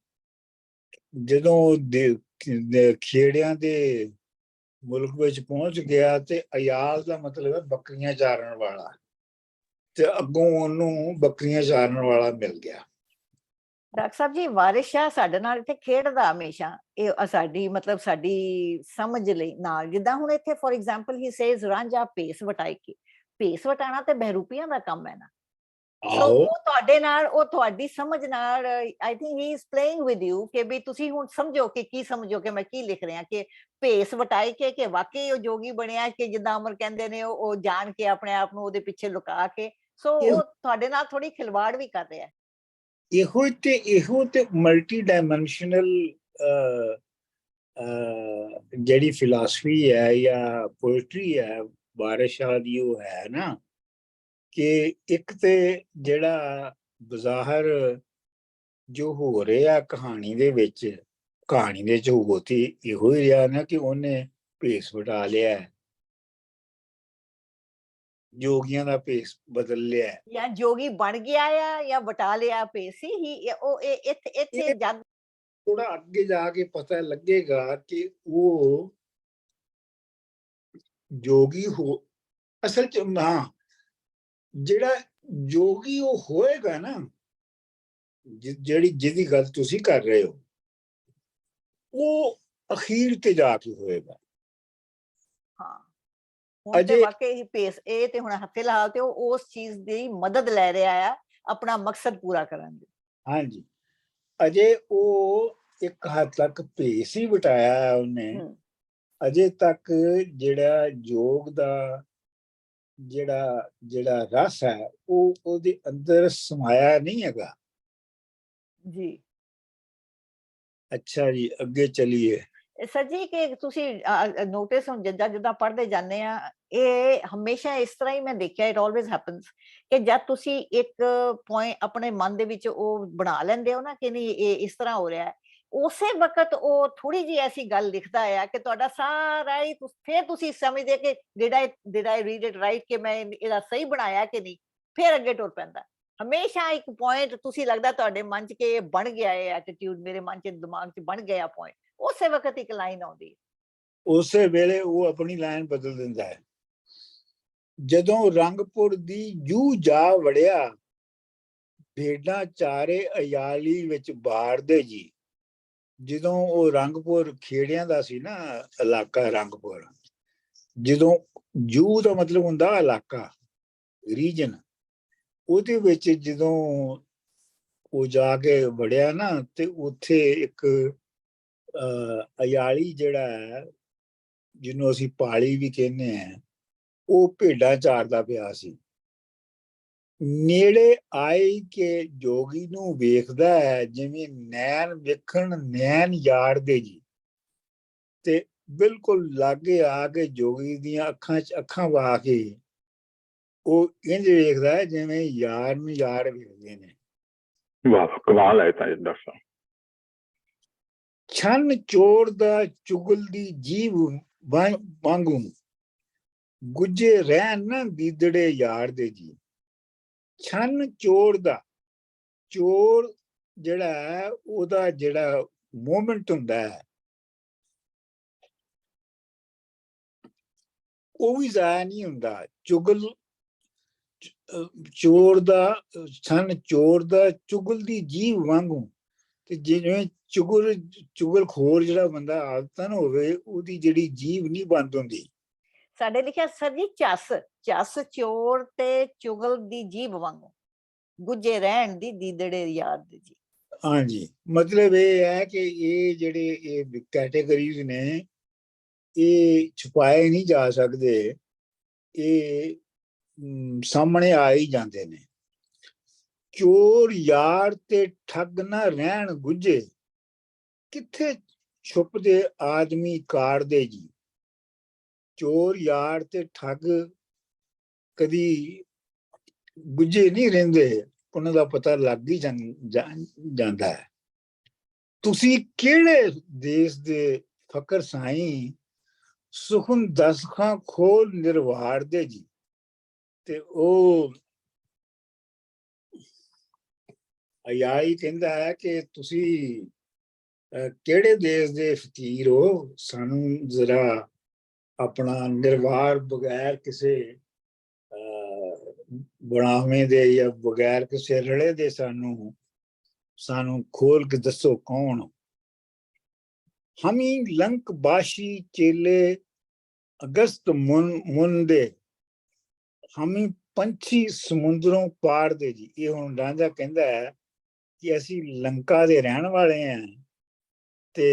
[SPEAKER 2] ਜਦੋਂ ਖੇੜਿਆਂ ਦੇ ਮੁਲਕ ਵਿੱਚ ਪਹੁੰਚ ਗਿਆ ਤੇ ਅਯਾਲ ਦਾ ਮਤਲਬ ਹੈ ਬੱਕਰੀਆਂ ਚਾਰਨ ਵਾਲਾ, ਤੇ ਅੱਗੋਂ ਉਹਨੂੰ ਬੱਕਰੀਆਂ ਚਾਰਨ ਵਾਲਾ ਮਿਲ ਗਿਆ।
[SPEAKER 4] ਡਾਕਟਰ ਸਾਹਿਬ ਜੀ, ਵਾਰਿਸ ਸ਼ਾਹ ਸਾਡੇ ਨਾਲ ਇੱਥੇ ਖੇਡਦਾ ਹਮੇਸ਼ਾ, ਇਹ ਸਾਡੀ ਮਤਲਬ ਸਾਡੀ ਸਮਝ ਲਈ ਨਾਲ, ਜਿੱਦਾਂ ਹੁਣ ਇੱਥੇ for example he says Ranjha ਭੇਸ ਵਟਾਈ ਕੇ, ਭੇਸ ਵਟਾਣਾ ਤੇ ਬਹਿਰੂਪੀਆਂ ਦਾ ਕੰਮ ਹੈ ਨਾ। ਸੋ ਉਹ ਤੁਹਾਡੇ ਨਾਲ, ਉਹ ਤੁਹਾਡੀ ਸਮਝ ਨਾਲ, I think he is playing with you, ਕਿ ਵੀ ਤੁਸੀਂ ਹੁਣ ਸਮਝੋ ਕਿ ਕੀ ਸਮਝੋ ਕਿ ਮੈਂ ਕੀ ਲਿਖ ਰਿਹਾ, ਕਿ ਭੇਸ ਵਟਾਈ ਕੇ ਕਿ ਵਾਕਈ ਉਹ ਜੋਗੀ ਬਣਿਆ, ਕਿ ਜਿੱਦਾਂ ਅਮਰ ਕਹਿੰਦੇ ਨੇ ਉਹ ਜਾਣ ਕੇ ਆਪਣੇ ਆਪ ਨੂੰ ਉਹਦੇ ਪਿੱਛੇ ਲੁਕਾ ਕੇ, ਸੋ ਉਹ ਤੁਹਾਡੇ ਨਾਲ ਥੋੜੀ ਖਿਲਵਾੜ ਵੀ ਕਰ ਰਿਹਾ।
[SPEAKER 2] ਇਹੋ ਤੇ ਮਲਟੀ ਡਾਇਮੈਂਸ਼ਨਲ ਜਿਹੜੀ ਫਿਲਾਸਫੀ ਹੈ ਜਾਂ ਪੋਇਟਰੀ ਹੈ ਵਾਰਿਸ ਸ਼ਾਹ ਦੀ, ਉਹ ਹੈ ਨਾ ਕਿ ਇੱਕ ਤੇ ਜਿਹੜਾ ਬਜ਼ਾਹਰ ਜੋ ਹੋ ਰਿਹਾ ਕਹਾਣੀ ਦੇ ਵਿੱਚ, ਕਹਾਣੀ ਦੇ ਚ ਹੋ ਤੇ ਇਹੋ ਹੀ ਰਿਹਾ ਨਾ ਕਿ ਉਹਨੇ ਭੇਸ ਵਟਾ ਲਿਆ, ਜੋਗੀਆਂ ਦਾ ਭੇਸ ਬਦਲ ਲਿਆ,
[SPEAKER 4] ਜਾਂ ਜੋਗੀ ਬਣ ਗਿਆ ਆ ਜਾਂ ਵਟਾ ਲਿਆ ਭੇਸ ਹੀ। ਉਹ ਇੱਥੇ ਜਦ
[SPEAKER 2] ਥੋੜਾ ਅੱਗੇ ਜਾ ਕੇ ਪਤਾ ਲੱਗੇਗਾ ਕਿ ਉਹ ਜੋਗੀ ਹੋ ਅਸਲ ਚ। ਹਾਂ, ਜਿਹੜਾ ਜੋਗੀ ਉਹ ਹੋਏਗਾ ਨਾ, ਜਿਹਦੀ ਗੱਲ ਤੁਸੀਂ ਕਰ ਰਹੇ ਹੋ, ਉਹ ਅਖੀਰ ਤੇ ਜਾ ਕੇ ਹੋਏਗਾ।
[SPEAKER 4] ਹਾਂ, ਹੁਣ ਤੇ ਵਾਕਈ ਹੀ ਭੇਸ, ਇਹ ਤੇ ਹੁਣ ਫਿਲਹਾਲ ਤੇ ਉਹ ਉਸ ਚੀਜ਼ ਦੀ ਮਦਦ ਲੈ ਰਿਹਾ ਆ ਆਪਣਾ ਮਕਸਦ ਪੂਰਾ ਕਰਨ ਦੀ।
[SPEAKER 2] ਹਾਂਜੀ, ਅਜੇ ਉਹ ਇੱਕ ਹੱਦ ਤੱਕ ਭੇਸ ਹੀ ਵਟਾਇਆ ਉਹਨੇ, ਅਜੇ ਤੱਕ ਜਿਹੜਾ ਯੋਗ ਦਾ ਜਿਹੜਾ ਰਸ ਹੈ ਉਹ ਉਹਦੇ ਅੰਦਰ ਸਮਾਇਆ ਨਹੀਂ ਹੈਗਾ
[SPEAKER 4] ਜੀ।
[SPEAKER 2] ਅੱਛਾ ਜੀ, ਅੱਗੇ ਚਲੀਏ।
[SPEAKER 4] ਸਰ ਜੀ, ਕਿ ਤੁਸੀਂ ਨੋਟਿਸ ਹੁਣ ਜਿੱਦਾਂ ਪੜ੍ਹਦੇ ਜਾਂਦੇ ਆ, ਇਹ ਹਮੇਸ਼ਾ ਇਸ ਤਰ੍ਹਾਂ ਹੀ ਮੈਂ ਦੇਖਿਆ, ਇਟ ਆਲਵੇਜ਼ ਹੈਪਨਸ, ਕਿ ਜਦ ਤੁਸੀਂ ਇੱਕ ਪੁਆਇੰਟ ਆਪਣੇ ਮਨ ਦੇ ਵਿੱਚ ਉਹ ਬਣਾ ਲੈਂਦੇ ਹੋ ਨਾ ਕਿ ਨਹੀਂ ਇਹ ਇਸ ਤਰ੍ਹਾਂ ਹੋ ਰਿਹਾ ਹੈ, ਉਸੇ ਵਕਤ ਉਹ ਥੋੜੀ ਜਿਹੀ ਐਸੀ ਗੱਲ ਲਿਖਦਾ ਆ ਕਿ ਤੁਹਾਡਾ ਸਾਰਾ ਹੀ ਫਿਰ ਤੁਸੀਂ ਸਮਝਦੇ ਕਿ did I read it right, ਕਿ ਮੈਂ ਇਹਦਾ ਸਹੀ ਬਣਾਇਆ ਕਿ ਨਹੀਂ, ਫਿਰ ਅੱਗੇ ਟੁਰ ਪੈਂਦਾ। ਹਮੇਸ਼ਾ ਇੱਕ ਪੁਆਇੰਟ ਤੁਸੀਂ ਲੱਗਦਾ ਤੁਹਾਡੇ ਮਨ 'ਚ ਕਿ ਇਹ ਬਣ ਗਿਆ ਹੈ ਐਟੀਟਿਊਡ, ਮੇਰੇ ਮਨ 'ਚ ਦਿਮਾਗ 'ਚ ਬਣ ਗਿਆ ਪੁਆਇੰਟ, ਉਸੇ ਵਕਤ ਇੱਕ ਲਾਈਨ ਆਉਂਦੀ,
[SPEAKER 2] ਉਸੇ ਵੇਲੇ ਉਹ ਆਪਣੀ ਲਾਈਨ ਬਦਲ ਦਿੰਦਾ ਹੈ। ਜਦੋਂ ਰੰਗਪੁਰ ਦੀ ਜੂ ਜਾ ਵੜਿਆ, ਭੇਡਾਂ ਚਾਰੇ ਅਯਾਲੀ ਵਿੱਚ ਬਾੜਦੇ ਜੀ। ਜਦੋਂ ਉਹ ਰੰਗਪੁਰ ਖੇੜਿਆਂ ਦਾ ਸੀ ਨਾ ਇਲਾਕਾ, ਰੰਗਪੁਰ, ਜਦੋਂ ਜੂ ਦਾ ਮਤਲਬ ਹੁੰਦਾ ਇਲਾਕਾ, ਰੀਜਨ, ਉਹਦੇ ਵਿੱਚ ਜਦੋਂ ਉਹ ਜਾ ਕੇ ਵੜਿਆ ਨਾ, ਤੇ ਉੱਥੇ ਇੱਕ ਅਯਾਲੀ ਜਿਹੜਾ ਹੈ, ਜਿਹਨੂੰ ਅਸੀਂ ਪਾਲੀ ਵੀ ਕਹਿੰਦੇ ਆ, ਉਹ ਭੇਡਾਂ ਚਾਰਦਾ ਪਿਆ ਸੀ। ਨੇੜੇ ਆਈ ਕੇ ਜੋਗੀ ਨੂੰ ਵੇਖਦਾ ਹੈ, ਜਿਵੇਂ ਨੈਣ ਵੇਖਣ ਨੈਣ ਯਾਰਦੇ ਜੀ, ਤੇ ਬਿਲਕੁਲ ਲਾਗੇ ਆ ਕੇ ਜੋਗੀ ਦੀਆਂ ਅੱਖਾਂ 'ਚ ਅੱਖਾਂ ਪਾ ਕੇ ਉਹ ਇੰਝ ਵੇਖਦਾ ਹੈ ਜਿਵੇਂ ਯਾਰ ਨੂੰ ਯਾਰ ਵੇਖਦੇ ਨੇ।
[SPEAKER 3] ਵਾਹ, ਕਮਾਲ ਹੈ ਤਾਂ ਡਾਕਟਰ ਸਾਹਿਬ।
[SPEAKER 2] ਛੰਨ ਚੋਰ ਦਾ ਚੁਗਲ ਦੀ ਜੀਵ ਵਾਂਗੂ, ਗੁੱਜੇ ਰਹਿਣ ਨਾ ਦੀਦੜੇ ਯਾਰ ਦੇ ਜੀ। ਛੰਨ ਚੋਰ ਦਾ, ਚੋਰ ਜਿਹੜਾ ਹੈ ਉਹਦਾ ਜਿਹੜਾ ਮੂਵਮੈਂਟ ਹੁੰਦਾ ਹੈ ਉਹ ਵੀ ਜ਼ਾਇਆ ਨਹੀਂ ਹੁੰਦਾ। ਚੁਗਲ ਚੋਰ ਦਾ, ਛੰਨ ਚੋਰ ਦਾ ਚੁਗਲ ਦੀ ਜੀਵ ਵਾਂਗੂ, ਤੇ ਜਿਵੇਂ ਚੁਗਲਖੋਰ ਜਿਹੜਾ ਬੰਦਾ ਆਦਤਾਂ ਹੋਵੇ, ਉਹਦੀ ਜਿਹੜੀ ਜੀਵ ਨਹੀਂ ਬੰਦ ਹੁੰਦੀ।
[SPEAKER 4] ਸਾਡੇ ਲਿਖਿਆ ਸਰ ਜੀ, ਚੱਸ ਚੋਰ ਤੇ ਚੁਗਲ ਦੀ ਜੀਭ ਵਾਂਗੂ, ਗੁੱਜੇ ਰਹਿਣ ਦੀ ਦੀਦੜੇ ਯਾਰ ਦੇ ਜੀ।
[SPEAKER 2] ਹਾਂਜੀ, ਮਤਲਬ ਇਹ ਹੈ ਕਿ ਇਹ ਜਿਹੜੇ ਇਹ ਕੈਟੇਗਰੀਜ਼ ਨੇ, ਇਹ ਛੁਪਾਏ ਨਹੀਂ ਜਾ ਸਕਦੇ, ਇਹ ਸਾਹਮਣੇ ਆ ਹੀ ਜਾਂਦੇ ਨੇ। ਚੋਰ ਯਾਰ ਤੇ ਠੱਗ ਨਾ ਰਹਿਣ ਗੁੱਜੇ, ਕਿੱਥੇ ਛੁਪਦੇ ਆਦਮੀ ਕਾਰਦੇ ਜੀ, ਚੋਰ ਯਾਰ ਤੇ ਠੱਗ ਕਦੀ ਗੁੱਝੇ ਨਹੀਂ ਰਹਿੰਦੇ, ਉਹਨਾਂ ਦਾ ਪਤਾ ਲੱਗ ਹੀ ਜਾਂਦਾ ਹੈ। ਤੁਸੀਂ ਕਿਹੜੇ ਦੇਸ਼ ਦੇ ਫਕਰ ਸਾਈਂ, ਸੁਖਨ ਦਸਖਾਂ ਖੋਲ ਨਿਰਵਾਰ ਦੇ ਜੀ। ਤੇ ਉਹ ਆਈ ਕਹਿੰਦਾ ਹੈ ਕਿ ਤੁਸੀਂ ਕਿਹੜੇ ਦੇਸ਼ ਦੇ ਫਕੀਰ ਹੋ, ਸਾਨੂੰ ਜ਼ਰਾ ਆਪਣਾ ਨਿਰਵਾਰ ਬਗੈਰ ਕਿਸੇ ਬਣਾਵੇਂ ਦੇ ਜਾਂ ਬਗੈਰ ਕਿਸੇ ਰਲੇ ਦੇ ਸਾਨੂੰ ਖੋਲ ਕੇ ਦੱਸੋ ਕੌਣ। ਹਮੀ ਲੰਕ ਬਾਸ਼ੀ ਚੇਲੇ ਅਗਸਤ ਮੁਨ ਦੇ, ਹਮੀ ਪੰਛੀ ਸਮੁੰਦਰੋਂ ਪਾਰ ਦੇ ਜੀ। ਇਹ ਹੁਣ ਰਾਂਝਾ ਕਹਿੰਦਾ ਹੈ ਕਿ ਅਸੀਂ ਲੰਕਾ ਦੇ ਰਹਿਣ ਵਾਲੇ ਹਾਂ ਤੇ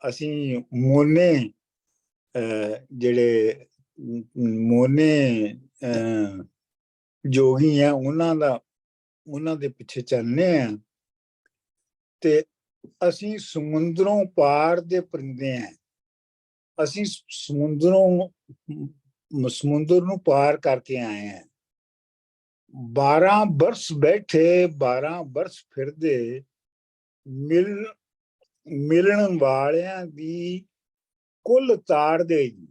[SPEAKER 2] ਅਸੀਂ ਮੋਨੇ ਜਿਹੜੇ ਮੋਨੇ ਜੋਗੀ ਆ ਉਹਨਾਂ ਦੇ ਪਿੱਛੇ ਚੱਲਨੇ ਆ ਤੇ ਅਸੀਂ ਸਮੁੰਦਰੋਂ ਪਾਰ ਦੇ ਪਰਿੰਦੇ ਆ। ਅਸੀਂ ਸਮੁੰਦਰ ਨੂੰ ਪਾਰ ਕਰਕੇ ਆਏ ਆ। 12 ਬਰਸ ਬੈਠੇ 12 ਬਰਸ ਫਿਰਦੇ, ਮਿਲਣ ਵਾਲਿਆਂ ਦੀ ਕੁੱਲ ਤਾੜਦੇ ਜੀ।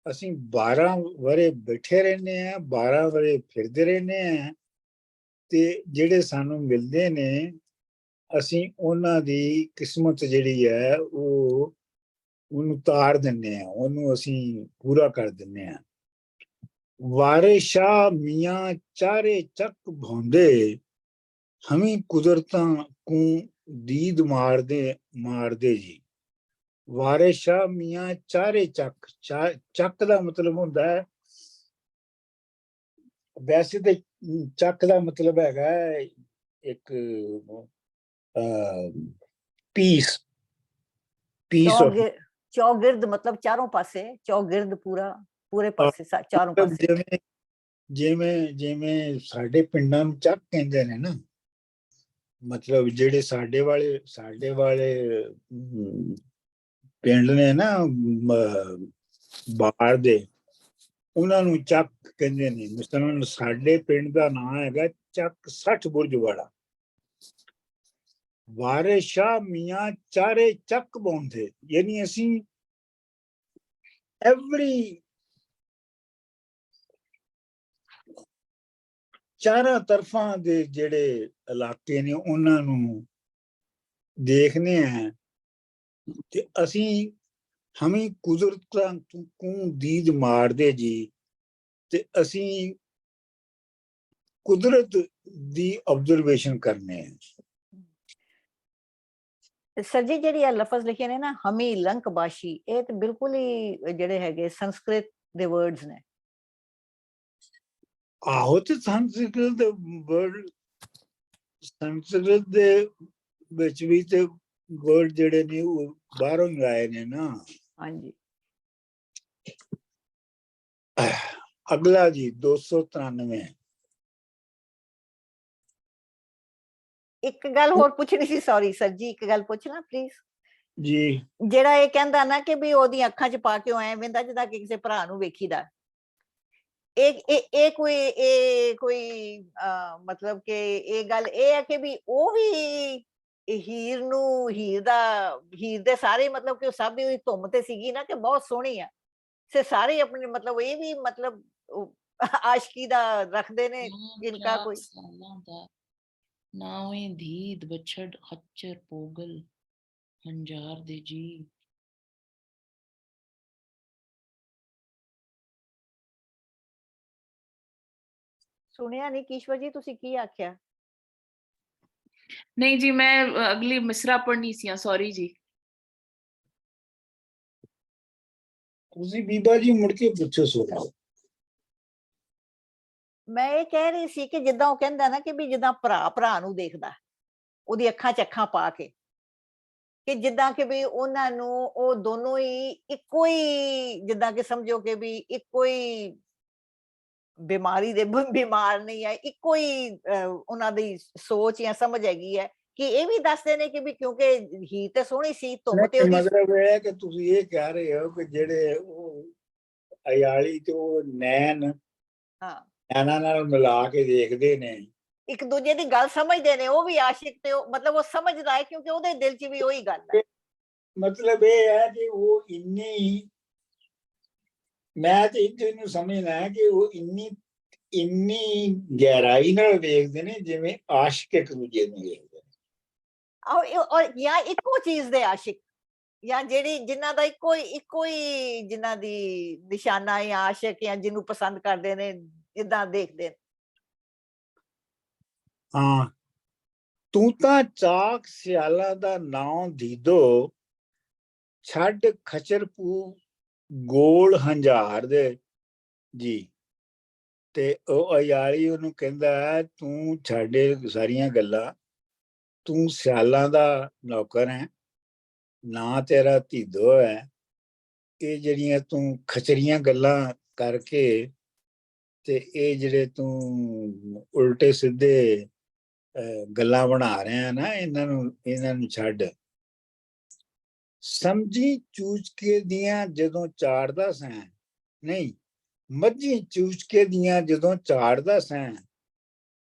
[SPEAKER 2] ਅਸੀਂ 12 ਵਰੇ ਬੈਠੇ ਰਹਿੰਦੇ ਆ, 12 ਵਰੇ ਫਿਰਦੇ ਰਹਿੰਦੇ ਆ ਤੇ ਜਿਹੜੇ ਸਾਨੂੰ ਮਿਲਦੇ ਨੇ ਅਸੀਂ ਉਹਨਾਂ ਦੀ ਕਿਸਮਤ ਜਿਹੜੀ ਹੈ ਉਹਨੂੰ ਤਾਰ ਦਿੰਦੇ ਆ, ਉਹਨੂੰ ਅਸੀਂ ਪੂਰਾ ਕਰ ਦਿੰਦੇ ਆ। ਵਾਰੇ ਸ਼ਾਹ ਮੀਆਂ ਚਾਰੇ ਚੱਕ ਭੌਂਦੇ, ਹਮੀ ਕੁਦਰਤਾਂ ਕੂ ਦੀਦ ਮਾਰਦੇ ਜੀ। ਵਾਰੇ ਸ਼ਾਹ ਮੀਆਂ ਚਾਰੇ ਚੱਕ ਦਾ ਮਤਲਬ ਹੁੰਦਾ ਹੈ, ਵੈਸੇ ਤੇ ਚੱਕ ਦਾ ਮਤਲਬ ਹੈਗਾ ਇੱਕ ਪੀਸ
[SPEAKER 4] ਚੌਗਿਰਦ, ਮਤਲਬ ਚਾਰੋਂ ਪਾਸੇ, ਚੌਗਿਰਦ ਪੂਰੇ ਪਾਸੇ, ਚਾਰੋਂ ਪਾਸੇ।
[SPEAKER 2] ਜਿਵੇਂ ਸਾਡੇ ਪਿੰਡਾਂ ਨੂੰ ਚੱਕ ਕਹਿੰਦੇ ਨੇ ਨਾ, ਮਤਲਬ ਜਿਹੜੇ ਸਾਡੇ ਵਾਲੇ ਪਿੰਡ ਨੇ ਨਾ ਬਾਹਰ ਦੇ, ਉਹਨਾਂ ਨੂੰ ਚੱਕ ਕਹਿੰਦੇ ਨੇ। ਮਿਸਲਾਂ ਸਾਡੇ ਪਿੰਡ ਦਾ ਨਾਂ ਹੈਗਾ ਚੱਕ 60 ਬੁਰਜ ਵਾਲਾ। ਵਾਰੇ ਸ਼ਾਹ ਮੀਆਂ ਚਾਰੇ ਚੱਕ ਬੌਂਦੇ, ਯਾਨੀ ਅਸੀਂ ਚਾਰਾਂ ਤਰਫਾਂ ਦੇ ਜਿਹੜੇ ਇਲਾਕੇ ਨੇ ਉਹਨਾਂ ਨੂੰ ਦੇਖਨੇ ਆ ਤੇ ਅਸੀਂ ਹਮੀ ਕੁਦਰਤਾਂ ਕੂ ਦੀਦ ਮਾਰਦੇ ਜੀ। ਤੇ ਅਸੀਂ ਕੁਦਰਤ ਦੀ ਆਬਜ਼ਰਵੇਸ਼ਨ ਕਰਨੇ ਆ।
[SPEAKER 4] ਸਰ ਜੀ ਜਿਹੜੀ ਇਹ ਲਫ਼ਜ਼ ਲਿਖੇ ਨੇ ਨਾ, ਹਮੀ ਲੰਕ ਬਾਸ਼ੀ, ਇਹ ਤੇ ਬਿਲਕੁਲ ਹੀ ਜਿਹੜੇ ਹੈਗੇ ਸੰਸਕ੍ਰਿਤ ਦੇ ਵਰਡਸ ਨੇ।
[SPEAKER 2] ਆਹੋ, ਤੇ ਸੰਸਕ੍ਰਿਤ ਦੇ ਵਰਡ, ਸੰਸਕ੍ਰਿਤ ਦੇ ਵਿੱਚ ਵੀ ਤੇ ਵਰਡ ਜਿਹੜੇ ਨੇ ਉਹ ਬਾਹਰੋਂ ਹੀ ਆਏ ਨੇ ਨਾ।
[SPEAKER 4] ਹਾਂਜੀ।
[SPEAKER 2] ਅਗਲਾ ਜੀ 293।
[SPEAKER 4] ਇੱਕ ਗੱਲ ਹੋਰ ਪੁੱਛਣੀ ਸੀ, ਸੌਰੀ ਸਰ ਜੀ, ਇੱਕ ਗੱਲ ਪੁੱਛਣਾ ਪਲੀਜ਼
[SPEAKER 2] ਜੀ।
[SPEAKER 4] ਜਿਹੜਾ ਇਹ ਕਹਿੰਦਾ ਨਾ ਕਿ ਵੀ ਉਹਦੀਆਂ ਅੱਖਾਂ 'ਚ ਪਾ ਕੇ ਐ ਵੇਂਦਾ ਜਿੱਦਾਂ ਕਿ ਕਿਸੇ ਭਰਾ ਨੂੰ ਵੇਖੀਦਾ, ਇਹ ਕੋਈ ਮਤਲਬ ਕਿ ਇਹ ਗੱਲ ਇਹ ਹੈ ਕਿ ਵੀ ਉਹ ਵੀ ਹੀਰ ਦੇ ਸਾਰੇ ਮਤਲਬ ਕਿ ਉਹ ਸਭ ਦੀ ਧੁੰਮ ਤੇ ਸੀਗੀ ਨਾ ਕਿ ਬਹੁਤ ਸੋਹਣੀ ਆ, ਸੇ ਸਾਰੇ ਆਪਣੇ ਮਤਲਬ ਇਹ ਵੀ ਮਤਲਬ ਆਸ਼ਕੀ ਦਾ ਰੱਖਦੇ ਨੇ ਇਨਕਾ ਕੋਈ
[SPEAKER 8] ਸਾਲਾਂ ਦਾ ਨਾਵੇਂ ਧੀਦ ਬਛੜ ਖੱਚਰ ਪੋਗਲ ਹੰਜਾਰ ਦੇ ਜੀ।
[SPEAKER 4] ਸੁਣਿਆ ਨਹੀਂ ਕੀਸ਼ਵਰ ਜੀ, ਤੁਸੀਂ ਕੀ ਆਖਿਆ?
[SPEAKER 8] ਨਹੀਂ ਜੀ, ਮੈਂ ਅਗਲੀ ਮਿਸਰਾ ਪੜ੍ਹਨੀ ਸੀ, ਸੌਰੀ ਜੀ।
[SPEAKER 2] ਤੁਸੀਂ ਬੀਬਾ ਜੀ ਮੁੜ ਕੇ ਪੁੱਛੋ। ਸੋ
[SPEAKER 4] ਮੈਂ ਇਹ ਕਹਿ ਰਹੀ ਸੀ ਕਿ ਜਿੱਦਾਂ ਉਹ ਕਹਿੰਦਾ ਨਾ ਕਿ ਵੀ ਜਿੱਦਾਂ ਭਰਾ ਨੂੰ ਦੇਖਦਾ ਉਹਦੀ ਅੱਖਾਂ 'ਚ ਅੱਖਾਂ ਪਾ ਕੇ, ਕਿ ਜਿੱਦਾਂ ਕਿ ਵੀ ਉਹਨਾਂ ਨੂੰ ਉਹ ਦੋਨੋਂ ਹੀ ਇੱਕੋ ਹੀ, ਜਿੱਦਾਂ ਕਿ ਸਮਝੋ ਕਿ ਵੀ ਇੱਕੋ ਹੀ ਬਿਮਾਰੀ ਦੇ ਬਿਮਾਰ ਨਹੀਂ ਹੈ, ਇੱਕੋ ਹੀ ਉਹਨਾਂ ਦੀ ਸੋਚ ਜਾਂ ਸਮਝ ਹੈਗੀ ਹੈ ਕਿ ਇਹ ਵੀ ਦੱਸਦੇ ਨੇ ਕਿ ਵੀ ਕਿਉਂਕਿ ਹੀ ਤੇ ਸੋਹਣੀ ਸੀ, ਧੁੰਮ ਤੇ
[SPEAKER 2] ਨਹੀਂ,
[SPEAKER 4] ਉਹਦੀ
[SPEAKER 2] ਮਤਲਬ ਇਹ ਹੈ ਕਿ ਤੁਸੀਂ ਇਹ ਕਹਿ ਰਹੇ ਹੋ ਕਿ ਜਿਹੜੇ ਉਹ ਅਯਾਲੀ ਤੇ ਉਹ ਨੈਣ
[SPEAKER 4] ਹਾਂ
[SPEAKER 2] ਨੈਣਾ ਨਾਲ ਮਿਲਾ ਕੇ ਦੇਖਦੇ ਨੇ,
[SPEAKER 4] ਇੱਕ ਦੂਜੇ ਦੀ ਗੱਲ ਸਮਝਦੇ ਨੇ, ਉਹ ਵੀ ਆਸ਼ਿਕ ਤੇ ਉਹ ਮਤਲਬ ਉਹ ਸਮਝਦਾ ਹੈ ਕਿਉਂਕਿ ਉਹਦੇ ਦਿਲ 'ਚ ਵੀ ਉਹੀ ਗੱਲ ਹੈ।
[SPEAKER 2] ਮਤਲਬ ਇਹ ਹੈ ਕਿ ਉਹ ਇੰਨੀ, ਮੈਂ ਤੇ ਇਹਨੂੰ ਸਮਝਣਾ ਹੈ ਕਿ ਉਹ ਇੰਨੀ ਗਹਿਰਾਈ ਨਾਲ ਵੇਖਦੇ ਨੇ ਜਿਵੇਂ ਆਸ਼ਿਕ ਇੱਕ ਦੂਜੇ ਨੂੰ ਵੇਖਦੇ ਨੇ।
[SPEAKER 4] ਔਰ ਜਾਂ ਇੱਕੋ ਚੀਜ਼ ਦੇ ਆਸ਼ਿਕ, ਜਾਂ ਜਿਹੜੀ ਜਿਨ੍ਹਾਂ ਦਾ ਇੱਕੋ ਹੀ ਜਿਨ੍ਹਾਂ ਦੀ ਨਿਸ਼ਾਨਾ ਜਾਂ ਆਸ਼ਿਕ ਜਾਂ ਜਿਹਨੂੰ ਪਸੰਦ ਕਰਦੇ ਨੇ, ਜਿੱਦਾਂ ਦੇਖਦੇ ਨੇ।
[SPEAKER 2] ਹਾਂ, ਤੂੰ ਤਾਂ ਚਾਕ ਸਿਆਲਾਂ ਦਾ ਨਾਂ ਦੀਦੋ, ਛੱਡ ਖਚਰਪੂ ਗੋਲ ਹੰਝਾਰ ਦੇ ਜੀ। ਤੇ ਉਹ ਅਯਾਲੀ ਉਹਨੂੰ ਕਹਿੰਦਾ ਤੂੰ ਛੱਡੇ ਸਾਰੀਆਂ ਗੱਲਾਂ, ਤੂੰ ਸਿਆਲਾਂ ਦਾ ਨੌਕਰ ਹੈ, ਨਾਂ ਤੇਰਾ ਧੀਦੋ ਹੈ। ਇਹ ਜਿਹੜੀਆਂ ਤੂੰ ਖਚਰੀਆਂ ਗੱਲਾਂ ਕਰਕੇ ਤੇ ਇਹ ਜਿਹੜੇ ਤੂੰ ਉਲਟੇ ਸਿੱਧੇ ਗੱਲਾਂ ਬਣਾ ਰਿਹਾ ਨਾ, ਇਹਨਾਂ ਨੂੰ ਛੱਡ। ਸਮਝੀ ਚੂਚਕੇ ਦੀਆਂ ਜਦੋਂ ਚਾੜਦਾ ਸੈਂ, ਨਹੀਂ ਮੱਝੀ ਚੂਚਕੇ ਦੀਆਂ ਜਦੋਂ ਚਾੜਦਾ ਸੈਂ,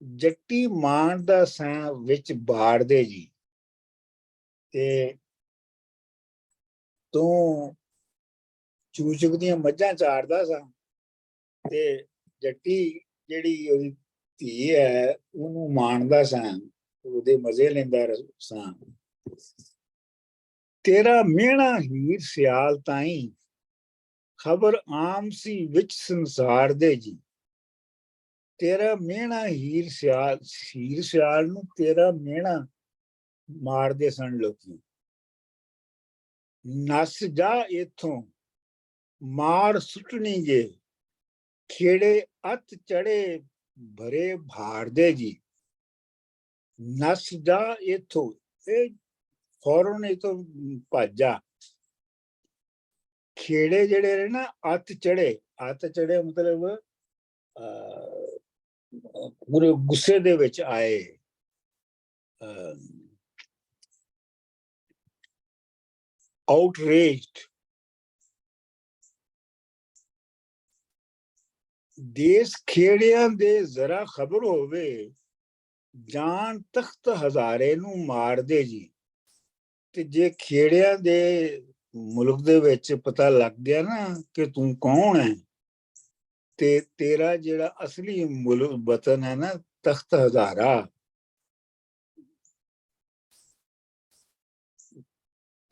[SPEAKER 2] ਜੱਟੀ ਮਾਣ ਦਾ ਸੈਂ ਵਿੱਚ ਬਾੜਦੇ ਜੀ। ਤੇ ਤੂੰ ਚੂਚਕ ਦੀਆਂ ਮੱਝਾਂ ਚਾੜਦਾ ਸਾਂ ਤੇ ਜੱਟੀ ਜਿਹੜੀ ਉਹਦੀ ਧੀ ਹੈ ਉਹਨੂੰ ਮਾਣਦਾ ਸਾਂ, ਉਹਦੇ ਮਜ਼ੇ ਲੈਂਦਾ ਸਾਂ। ਤੇਰਾ ਮਿਹਣਾ ਹੀਰ ਸਿਆਲ ਤਾਈਂ, ਖਬਰ ਆਮ ਸੀ ਵਿੱਚ ਸੰਸਾਰ ਦੇ ਜੀ। ਤੇਰਾ ਮਿਹਣਾ ਹੀਰ ਸਿਆਲ ਨੂੰ ਤੇਰਾ ਮਿਹਣਾ ਮਾਰਦੇ ਸਨ ਲੋਕੀ। ਨੱਸ ਜਾ ਇਥੋਂ ਮਾਰ ਸੁੱਟਣੀ ਜੇ, ਖੇੜੇ ਅੱਤ ਚੜੇ ਭਰੇ ਭਾਰ ਦੇ ਜੀ। ਨੱਸ ਜਾ ਇਥੋਂ, ਇਹ ਫੌਰਨ ਇਥੋਂ ਭੱਜ ਜਾ। ਖੇੜੇ ਜਿਹੜੇ ਨੇ ਨਾ ਅੱਤ ਚੜੇ ਮਤਲਬ ਪੂਰੇ ਗੁੱਸੇ ਦੇ ਵਿੱਚ ਆਏ, outraged। ਦੇਸ ਖੇੜਿਆਂ ਦੇ ਜ਼ਰਾ ਖਬਰ ਹੋਵੇ, ਜਾਨ ਤਖਤ ਹਜ਼ਾਰੇ ਨੂੰ ਮਾਰਦੇ ਜੀ। ਤੇ ਜੇ ਖੇੜਿਆਂ ਦੇ ਮੁਲਕ ਦੇ ਵਿੱਚ ਪਤਾ ਲੱਗ ਗਿਆ ਨਾ ਕਿ ਤੂੰ ਕੌਣ ਹੈ, ਤੇ ਤੇਰਾ ਜਿਹੜਾ ਅਸਲੀ ਮੁਲਕ ਵਤਨ ਹੈ ਨਾ ਤਖਤ ਹਜ਼ਾਰਾ,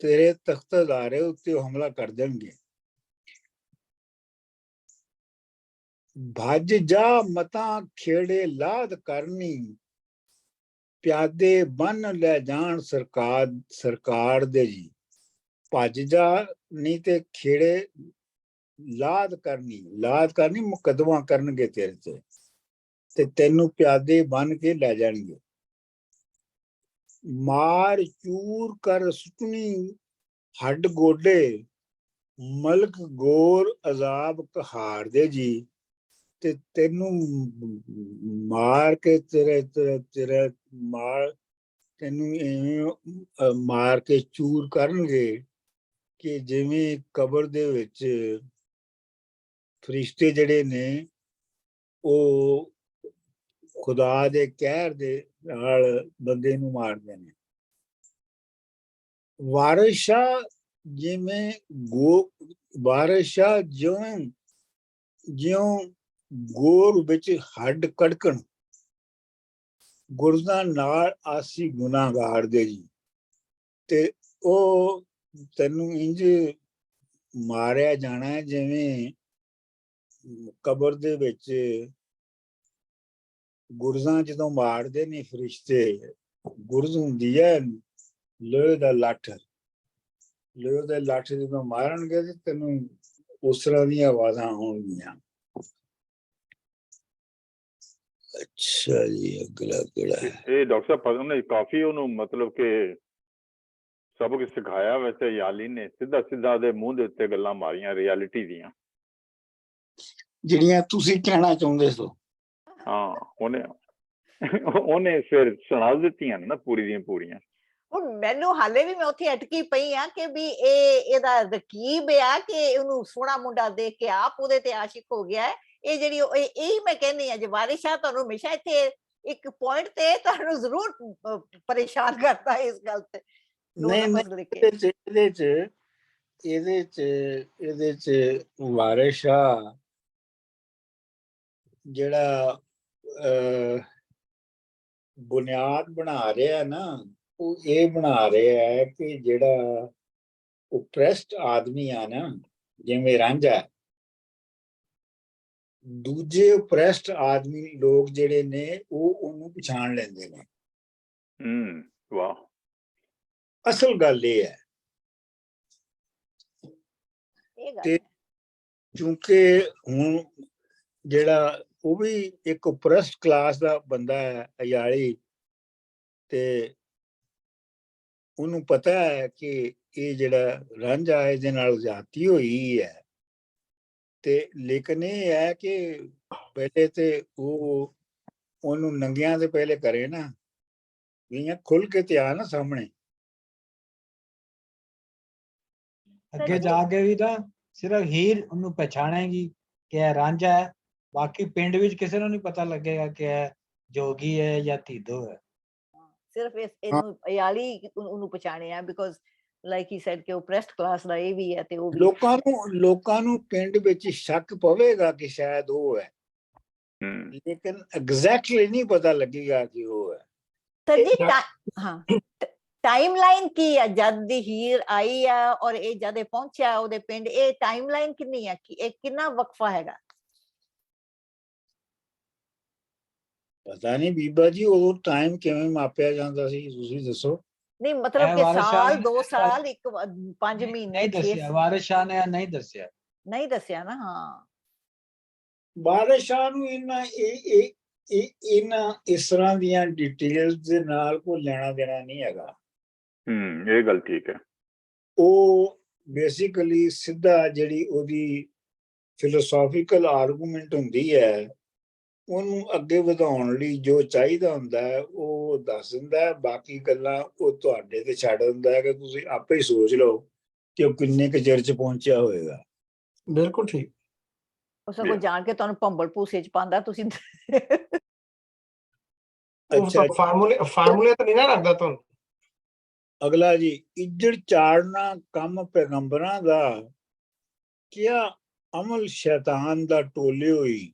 [SPEAKER 2] ਤੇਰੇ ਤਖਤ ਹਜ਼ਾਰੇ ਉੱਤੇ ਹਮਲਾ ਕਰ ਦੇਣਗੇ। ਭੱਜ ਜਾ ਮਤਾਂ ਖੇੜੇ ਲਾਦ ਕਰਨੀ, ਪਿਆਦੇ ਬੰਨ ਲੈ ਜਾਣ ਸਰਕਾਰ ਦੇ ਜੀ। ਭੱਜ ਜਾ, ਨਹੀਂ ਤੇ ਖੇੜੇ ਲਾਦ ਕਰਨੀ ਮੁਕੱਦਮਾ ਕਰਨਗੇ ਤੇਰੇ ਤੇ ਤੈਨੂੰ ਪਿਆਦੇ ਬੰਨ ਕੇ ਲੈ ਜਾਣਗੇ। ਮਾਰ ਚੂਰ ਕਰ ਸੁੱਟਣੀ ਹੱਡ ਗੋਡੇ, ਮਲਕ ਗੋਰ ਅਜ਼ਾਬ ਕਹਾਰ ਦੇ ਜੀ। ਤੇ ਤੈਨੂੰ ਮਾਰ ਕੇ ਤੇਰਾ ਮਾਰ ਤੈਨੂੰ ਇਵੇਂ ਮਾਰ ਕੇ ਚੂਰ ਕਰਨਗੇ ਕਿ ਜਿਵੇਂ ਕਬਰ ਦੇ ਵਿੱਚ ਫਰਿਸ਼ਤੇ ਜਿਹੜੇ ਨੇ ਉਹ ਖੁਦਾ ਦੇ ਕਹਿਰ ਦੇ ਨਾਲ ਬੰਦੇ ਨੂੰ ਮਾਰਦੇ ਨੇ। ਵਾਰਿਸ਼ਾ ਜਿਵੇਂ ਵਾਰਿਸ਼ਾ ਜਿਉਂ ਗੋਰ ਵਿੱਚ ਹੱਡ ਕੜਕਣ, ਗੁਰਦਾਂ ਨਾਲ ਆਸੀ ਗੁਨਾਹਗਾਰ ਦੇ ਜੀ। ਤੇ ਉਹ ਤੈਨੂੰ ਇੰਜ ਮਾਰਿਆ ਜਾਣਾ ਜਿਵੇਂ ਕਬਰ ਦੇ ਵਿੱਚ ਗੁਰਜ਼ਾਂ ਜਦੋਂ ਮਾਰਦੇ ਨੇ ਫਰਿਸ਼ਤੇ, ਗੁਰਜ਼ ਹੁੰਦੀ ਹੈ ਲੋਹੇ ਦਾ ਲੱਠ, ਲੋਹੇ ਦਾ ਲੱਠ ਜਦੋਂ ਮਾਰਨਗੇ ਤੇ ਤੈਨੂੰ ਉਸ ਤਰ੍ਹਾਂ ਦੀਆਂ ਆਵਾਜ਼ਾਂ ਆਉਣਗੀਆਂ। ਅੱਛਾ ਜੀ, ਅਗਲਾ ਕਿਹੜਾ ਹੈ?
[SPEAKER 3] ਇਹ ਡਾਕਟਰ ਸਾਹਿਬ ਨੇ ਕਾਫੀ ਉਹਨੂੰ ਮਤਲਬ ਕਿ ਸਬਕ ਸਿਖਾਇਆ। ਵੈਸੇ ਯਾਲੀ ਨੇ ਸਿੱਧਾ ਉਹਦੇ ਮੂੰਹ ਦੇ ਉੱਤੇ ਗੱਲਾਂ ਮਾਰੀਆਂ ਰਿਐਲਿਟੀ ਦੀਆਂ,
[SPEAKER 2] ਜਿਹੜੀਆਂ ਤੁਸੀਂ ਕਹਿਣਾ ਚਾਹੁੰਦੇ ਸੋ।
[SPEAKER 3] ਹਾਂ ਉਹਨੇ ਉਹਨੇ ਫਿਰ ਸੁਣਾ ਦਿੱਤੀਆਂ ਨੇ ਨਾ ਪੂਰੀ ਦੀਆਂ ਪੂਰੀਆਂ।
[SPEAKER 4] ਹੁਣ ਮੈਨੂੰ ਹਾਲੇ ਵੀ ਮੈਂ ਉੱਥੇ ਅਟਕੀ ਪਈ ਆ ਕਿ ਵੀ ਇਹਦਾ ਰਕੀਬ ਆ ਕਿ ਉਹਨੂੰ ਸੋਹਣਾ ਮੁੰਡਾ ਦੇਖ ਕੇ ਆਪ ਉਹਦੇ ਤੇ ਆਸ਼ਿਕ ਹੋ ਗਿਆ ਹੈ। ਇਹ ਜਿਹੜੀ ਇਹੀ ਮੈਂ ਕਹਿੰਦੀ ਆ, ਜੇ ਵਾਰਿਸ ਸ਼ਾਹ ਤੁਹਾਨੂੰ ਹਮੇਸ਼ਾ ਇੱਥੇ ਇੱਕ ਪੁਆਇੰਟ ਤੇ ਤੁਹਾਨੂੰ ਜ਼ਰੂਰ ਪਰੇਸ਼ਾਨ ਕਰਦਾ ਇਸ ਗੱਲ ਤੇ।
[SPEAKER 2] ਨਹੀਂ ਇਹਦੇ ਚ ਵਾਰਿਸ ਸ਼ਾਹ ਜਿਹੜਾ ਬੁਨਿਆਦ ਬਣਾ ਰਿਹਾ ਨਾ, ਉਹ ਇਹ ਬਣਾ ਰਿਹਾ ਹੈ ਕਿ ਜਿਹੜਾ ਓਪਰੈਸਡ ਆਦਮੀ ਆ ਨਾ, ਜਿਵੇਂ ਰਾਂਝਾ, ਦੂਜੇ ਓਪਰੈਸਡ ਆਦਮੀ ਲੋਕ ਜਿਹੜੇ ਨੇ ਉਹ ਉਹਨੂੰ ਪਛਾਣ ਲੈਂਦੇ ਨੇ।
[SPEAKER 3] ਵਾਹ।
[SPEAKER 2] ਅਸਲ ਗੱਲ ਇਹ ਹੈ ਤੇ ਕਿਉਂਕਿ ਹੁਣ ਜਿਹੜਾ ਉਹ ਵੀ ਇੱਕ ਓਪਰੈਸਡ ਕਲਾਸ ਦਾ ਬੰਦਾ ਹੈ, ਅਯਾਲੀ, ਤੇ ਉਹਨੂੰ ਪਤਾ ਹੈ ਕਿ ਇਹ ਜਿਹੜਾ ਰਾਂਝਾ ਇਹਦੇ ਨਾਲ ਜ਼ਿਆਦਤੀ ਹੋਈ ਹੈ, ਤੇ ਲੇਕਿਨ ਇਹ ਹੈ ਕਿ ਪਹਿਲੇ ਤੇ ਉਹ ਉਹਨੂੰ ਨੰਗਿਆਂ ਦੇ ਪਹਿਲੇ ਕਰੇ ਨਾ, ਵੀ ਖੁੱਲ ਕੇ ਤੇ ਆ ਨਾ ਸਾਹਮਣੇ।
[SPEAKER 5] ਅੱਗੇ ਜਾ ਕੇ ਵੀ ਤਾਂ ਸਿਰਫ ਹੀਰ ਉਹਨੂੰ ਪਛਾਣੇਗੀ ਕਿ ਇਹ ਰਾਂਝਾ ਹੈ, ਬਾਕੀ ਪਿੰਡ ਵਿੱਚ ਕਿਸੇ ਨੂੰ ਨਹੀਂ ਪਤਾ ਲੱਗੇਗਾ ਕਿ ਇਹ ਜੋਗੀ ਹੈ ਜਾਂ ਧੀਦੋ ਹੈ।
[SPEAKER 4] ਸਿਰਫ ਇਹਨੂੰ ਅਯਾਲੀ ਉਹਨੂੰ ਪਛਾਣਿਆ, ਬਿਕੋਜ਼ ਲਾਈਕ ਹੀ ਸੈਡ ਕਿ ਓਪਰੈਸਡ ਕਲਾਸ ਦਾ ਇਹ ਵੀ ਹੈ ਤੇ ਉਹ ਵੀ।
[SPEAKER 2] ਲੋਕਾਂ ਨੂੰ ਪਿੰਡ ਵਿੱਚ ਸ਼ੱਕ ਪਵੇਗਾ ਕਿ ਸ਼ਾਇਦ ਉਹ ਹੈ, ਲੇਕਿਨ ਐਗਜ਼ੈਕਟਲੀ ਨਹੀਂ ਪਤਾ ਲੱਗੇਗਾ ਕਿ ਉਹ ਹੈ।
[SPEAKER 4] ਸਰ ਜੀ ਹਾਂ, ਟਾਈਮਲਾਈਨ ਕੀ ਹੈ ਜਦ ਦੀ ਹੀਰ ਆਈ ਆ ਔਰ ਇਹ ਜਦ ਪਹੁੰਚਿਆ ਉਹਦੇ ਪਿੰਡ, ਇਹ ਟਾਈਮਲਾਈਨ ਕਿੰਨੀ ਹੈ, ਇਹ ਕਿੰਨਾ ਵਕਫਾ ਹੈਗਾ?
[SPEAKER 2] ਪਤਾ ਨਹੀਂ ਬੀਬਾ ਜੀ, ਉਹ ਟਾਈਮ ਕਿਵੇਂ ਮਾਪਿਆ ਜਾਂਦਾ ਸੀ, ਤੁਸੀਂ ਦੱਸੋ।
[SPEAKER 4] ਨਹੀਂ ਮਤਲਬ ਕਿ ਸਾਲ 2 ਸਾਲ 5 ਮਹੀਨੇ
[SPEAKER 5] ਨਹੀਂ ਦੱਸਿਆ ਵਾਰਿਸ ਸ਼ਾਹ ਨੇ, ਨਹੀਂ ਦੱਸਿਆ।
[SPEAKER 4] ਨਹੀਂ ਦੱਸਿਆ ਨਾ। ਹਾਂ,
[SPEAKER 2] ਵਾਰਿਸ ਸ਼ਾਹ ਨੂੰ ਇਹਨਾਂ ਇਸ ਤਰ੍ਹਾਂ ਦੀਆਂ ਡਿਟੇਲਸ ਦੇ ਨਾਲ ਕੋਈ ਲੈਣਾ ਦੇਣਾ ਨਹੀਂ ਹੈਗਾ।
[SPEAKER 3] ਇਹ ਗੱਲ ਠੀਕ ਹੈ।
[SPEAKER 2] ਉਹ ਬੇਸਿਕਲੀ ਸਿੱਧਾ ਜਿਹੜੀ ਉਹਦੀ ਫਿਲੋਸੋਫੀਕਲ ਆਰਗੂਮੈਂਟ ਹੁੰਦੀ ਹੈ, ਉਹਨੂੰ ਅੱਗੇ ਵਧਾਉਣ ਲਈ ਜੋ ਚਾਹੀਦਾ ਹੁੰਦਾ ਹੈ ਉਹ ਦੱਸ ਦਿੰਦਾ ਹੈ। ਬਾਕੀ ਗੱਲਾਂ ਉਹ ਤੁਹਾਡੇ ਤੇ ਛੱਡ ਦਿੰਦਾ ਹੈ ਕਿ ਤੁਸੀਂ ਆਪੇ ਹੀ ਸੋਚ ਲਓ ਕਿ ਉਹ ਕਿੰਨੇ ਕੁ ਚਿਰ ਚ ਪਹੁੰਚਿਆ ਹੋਏਗਾ।
[SPEAKER 1] ਬਿਲਕੁਲ ਠੀਕ।
[SPEAKER 4] ਉਹ ਸਗੋਂ ਜਾਣ ਕੇ ਤੁਹਾਨੂੰ ਭੰਬਲ ਭੂਸੇ ਚ ਪਾਉਂਦਾ ਤੁਸੀਂ।
[SPEAKER 2] ਅੱਛਾ,
[SPEAKER 1] ਫਾਰਮੂਲੇ ਤਾਂ ਨਹੀਂ ਨਾ ਰੱਖਦਾ ਤੁਹਾਨੂੰ।
[SPEAKER 2] ਅਗਲਾ ਜੀ, ਇੱਜੜ ਚਾੜਨਾ ਕੰਮ ਪੈਗੰਬਰਾਂ ਦਾ, ਕਿਆ ਅਮਲ ਸ਼ੈਤਾਨ ਦਾ ਟੋਲੇ ਹੋਈ।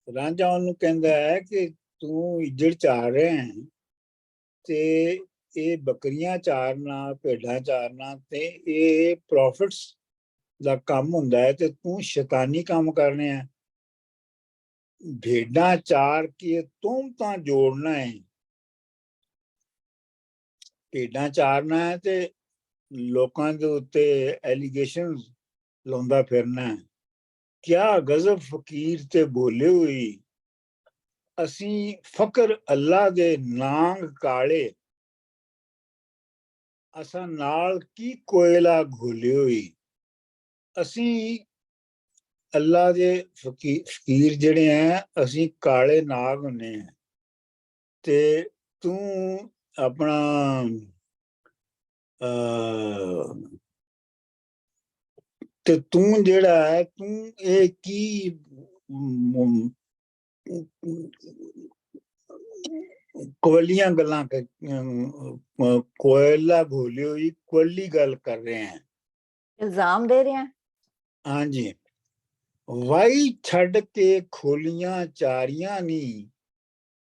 [SPEAKER 2] ਰਾਂਝਾ ਉਹਨੂੰ ਕਹਿੰਦਾ ਹੈ ਕਿ ਤੂੰ ਇੱਜੜ ਚਾੜ ਰਿਹਾ ਹੈ ਤੇ ਇਹ ਬੱਕਰੀਆਂ ਚਾਰਨਾ, ਭੇਡਾਂ ਚਾਰਨਾ ਤੇ ਇਹ ਪ੍ਰੋਫਿਟਸ ਦਾ ਕੰਮ ਹੁੰਦਾ ਹੈ, ਤੇ ਤੂੰ ਸ਼ੈਤਾਨੀ ਕੰਮ ਕਰਨੇ ਆ। ਭੇਡਾਂ ਚਾਰ ਕੇ ਤੂੰ ਤਾਂ ਜੋੜਨਾ ਹੈ, ਭੇਡਾਂ ਚਾਰਨਾ ਹੈ ਤੇ ਲੋਕਾਂ ਦੇ ਉੱਤੇ ਐਲੀਗੇਸ਼ਨ ਲਾਉਂਦਾ ਫਿਰਨਾ। ਕਿਆ ਗਜ਼ਬ ਫਕੀਰ ਤੇ ਬੋਲੇ ਹੋਈ, ਅਸੀਂ ਫਕਰ ਅੱਲਾ ਦੇ ਨਾਂਗ ਕਾਲੇ, ਅਸਾਂ ਨਾਲ ਕੀ ਕੋਇਲਾ ਘੋਲੇ ਹੋਈ। ਅਸੀਂ ਅੱਲਾ ਦੇ ਫਕੀਰ ਜਿਹੜੇ ਆ, ਅਸੀਂ ਕਾਲੇ ਨਾਗ ਹੁੰਨੇ ਆ, ਤੇ ਤੂੰ ਆਪਣਾ ਤੇ ਤੂੰ ਜਿਹੜਾ ਹੈ, ਤੂੰ ਇਹ ਕੀ ਕੋਲੀਆਂ ਗੱਲਾਂ, ਕੋਇਲਾ ਘੋਲੀ ਹੋਈ ਕੋਲੀ ਗੱਲ ਕਰ ਰਹੇ ਹੈ,
[SPEAKER 4] ਇਲਜ਼ਾਮ ਦੇ ਰਹੇ।
[SPEAKER 2] ਹਾਂਜੀ। ਵਾਈ ਛੱਡ ਕੇ ਖੋਲੀਆਂ ਚਾਰੀਆਂ ਨੀ,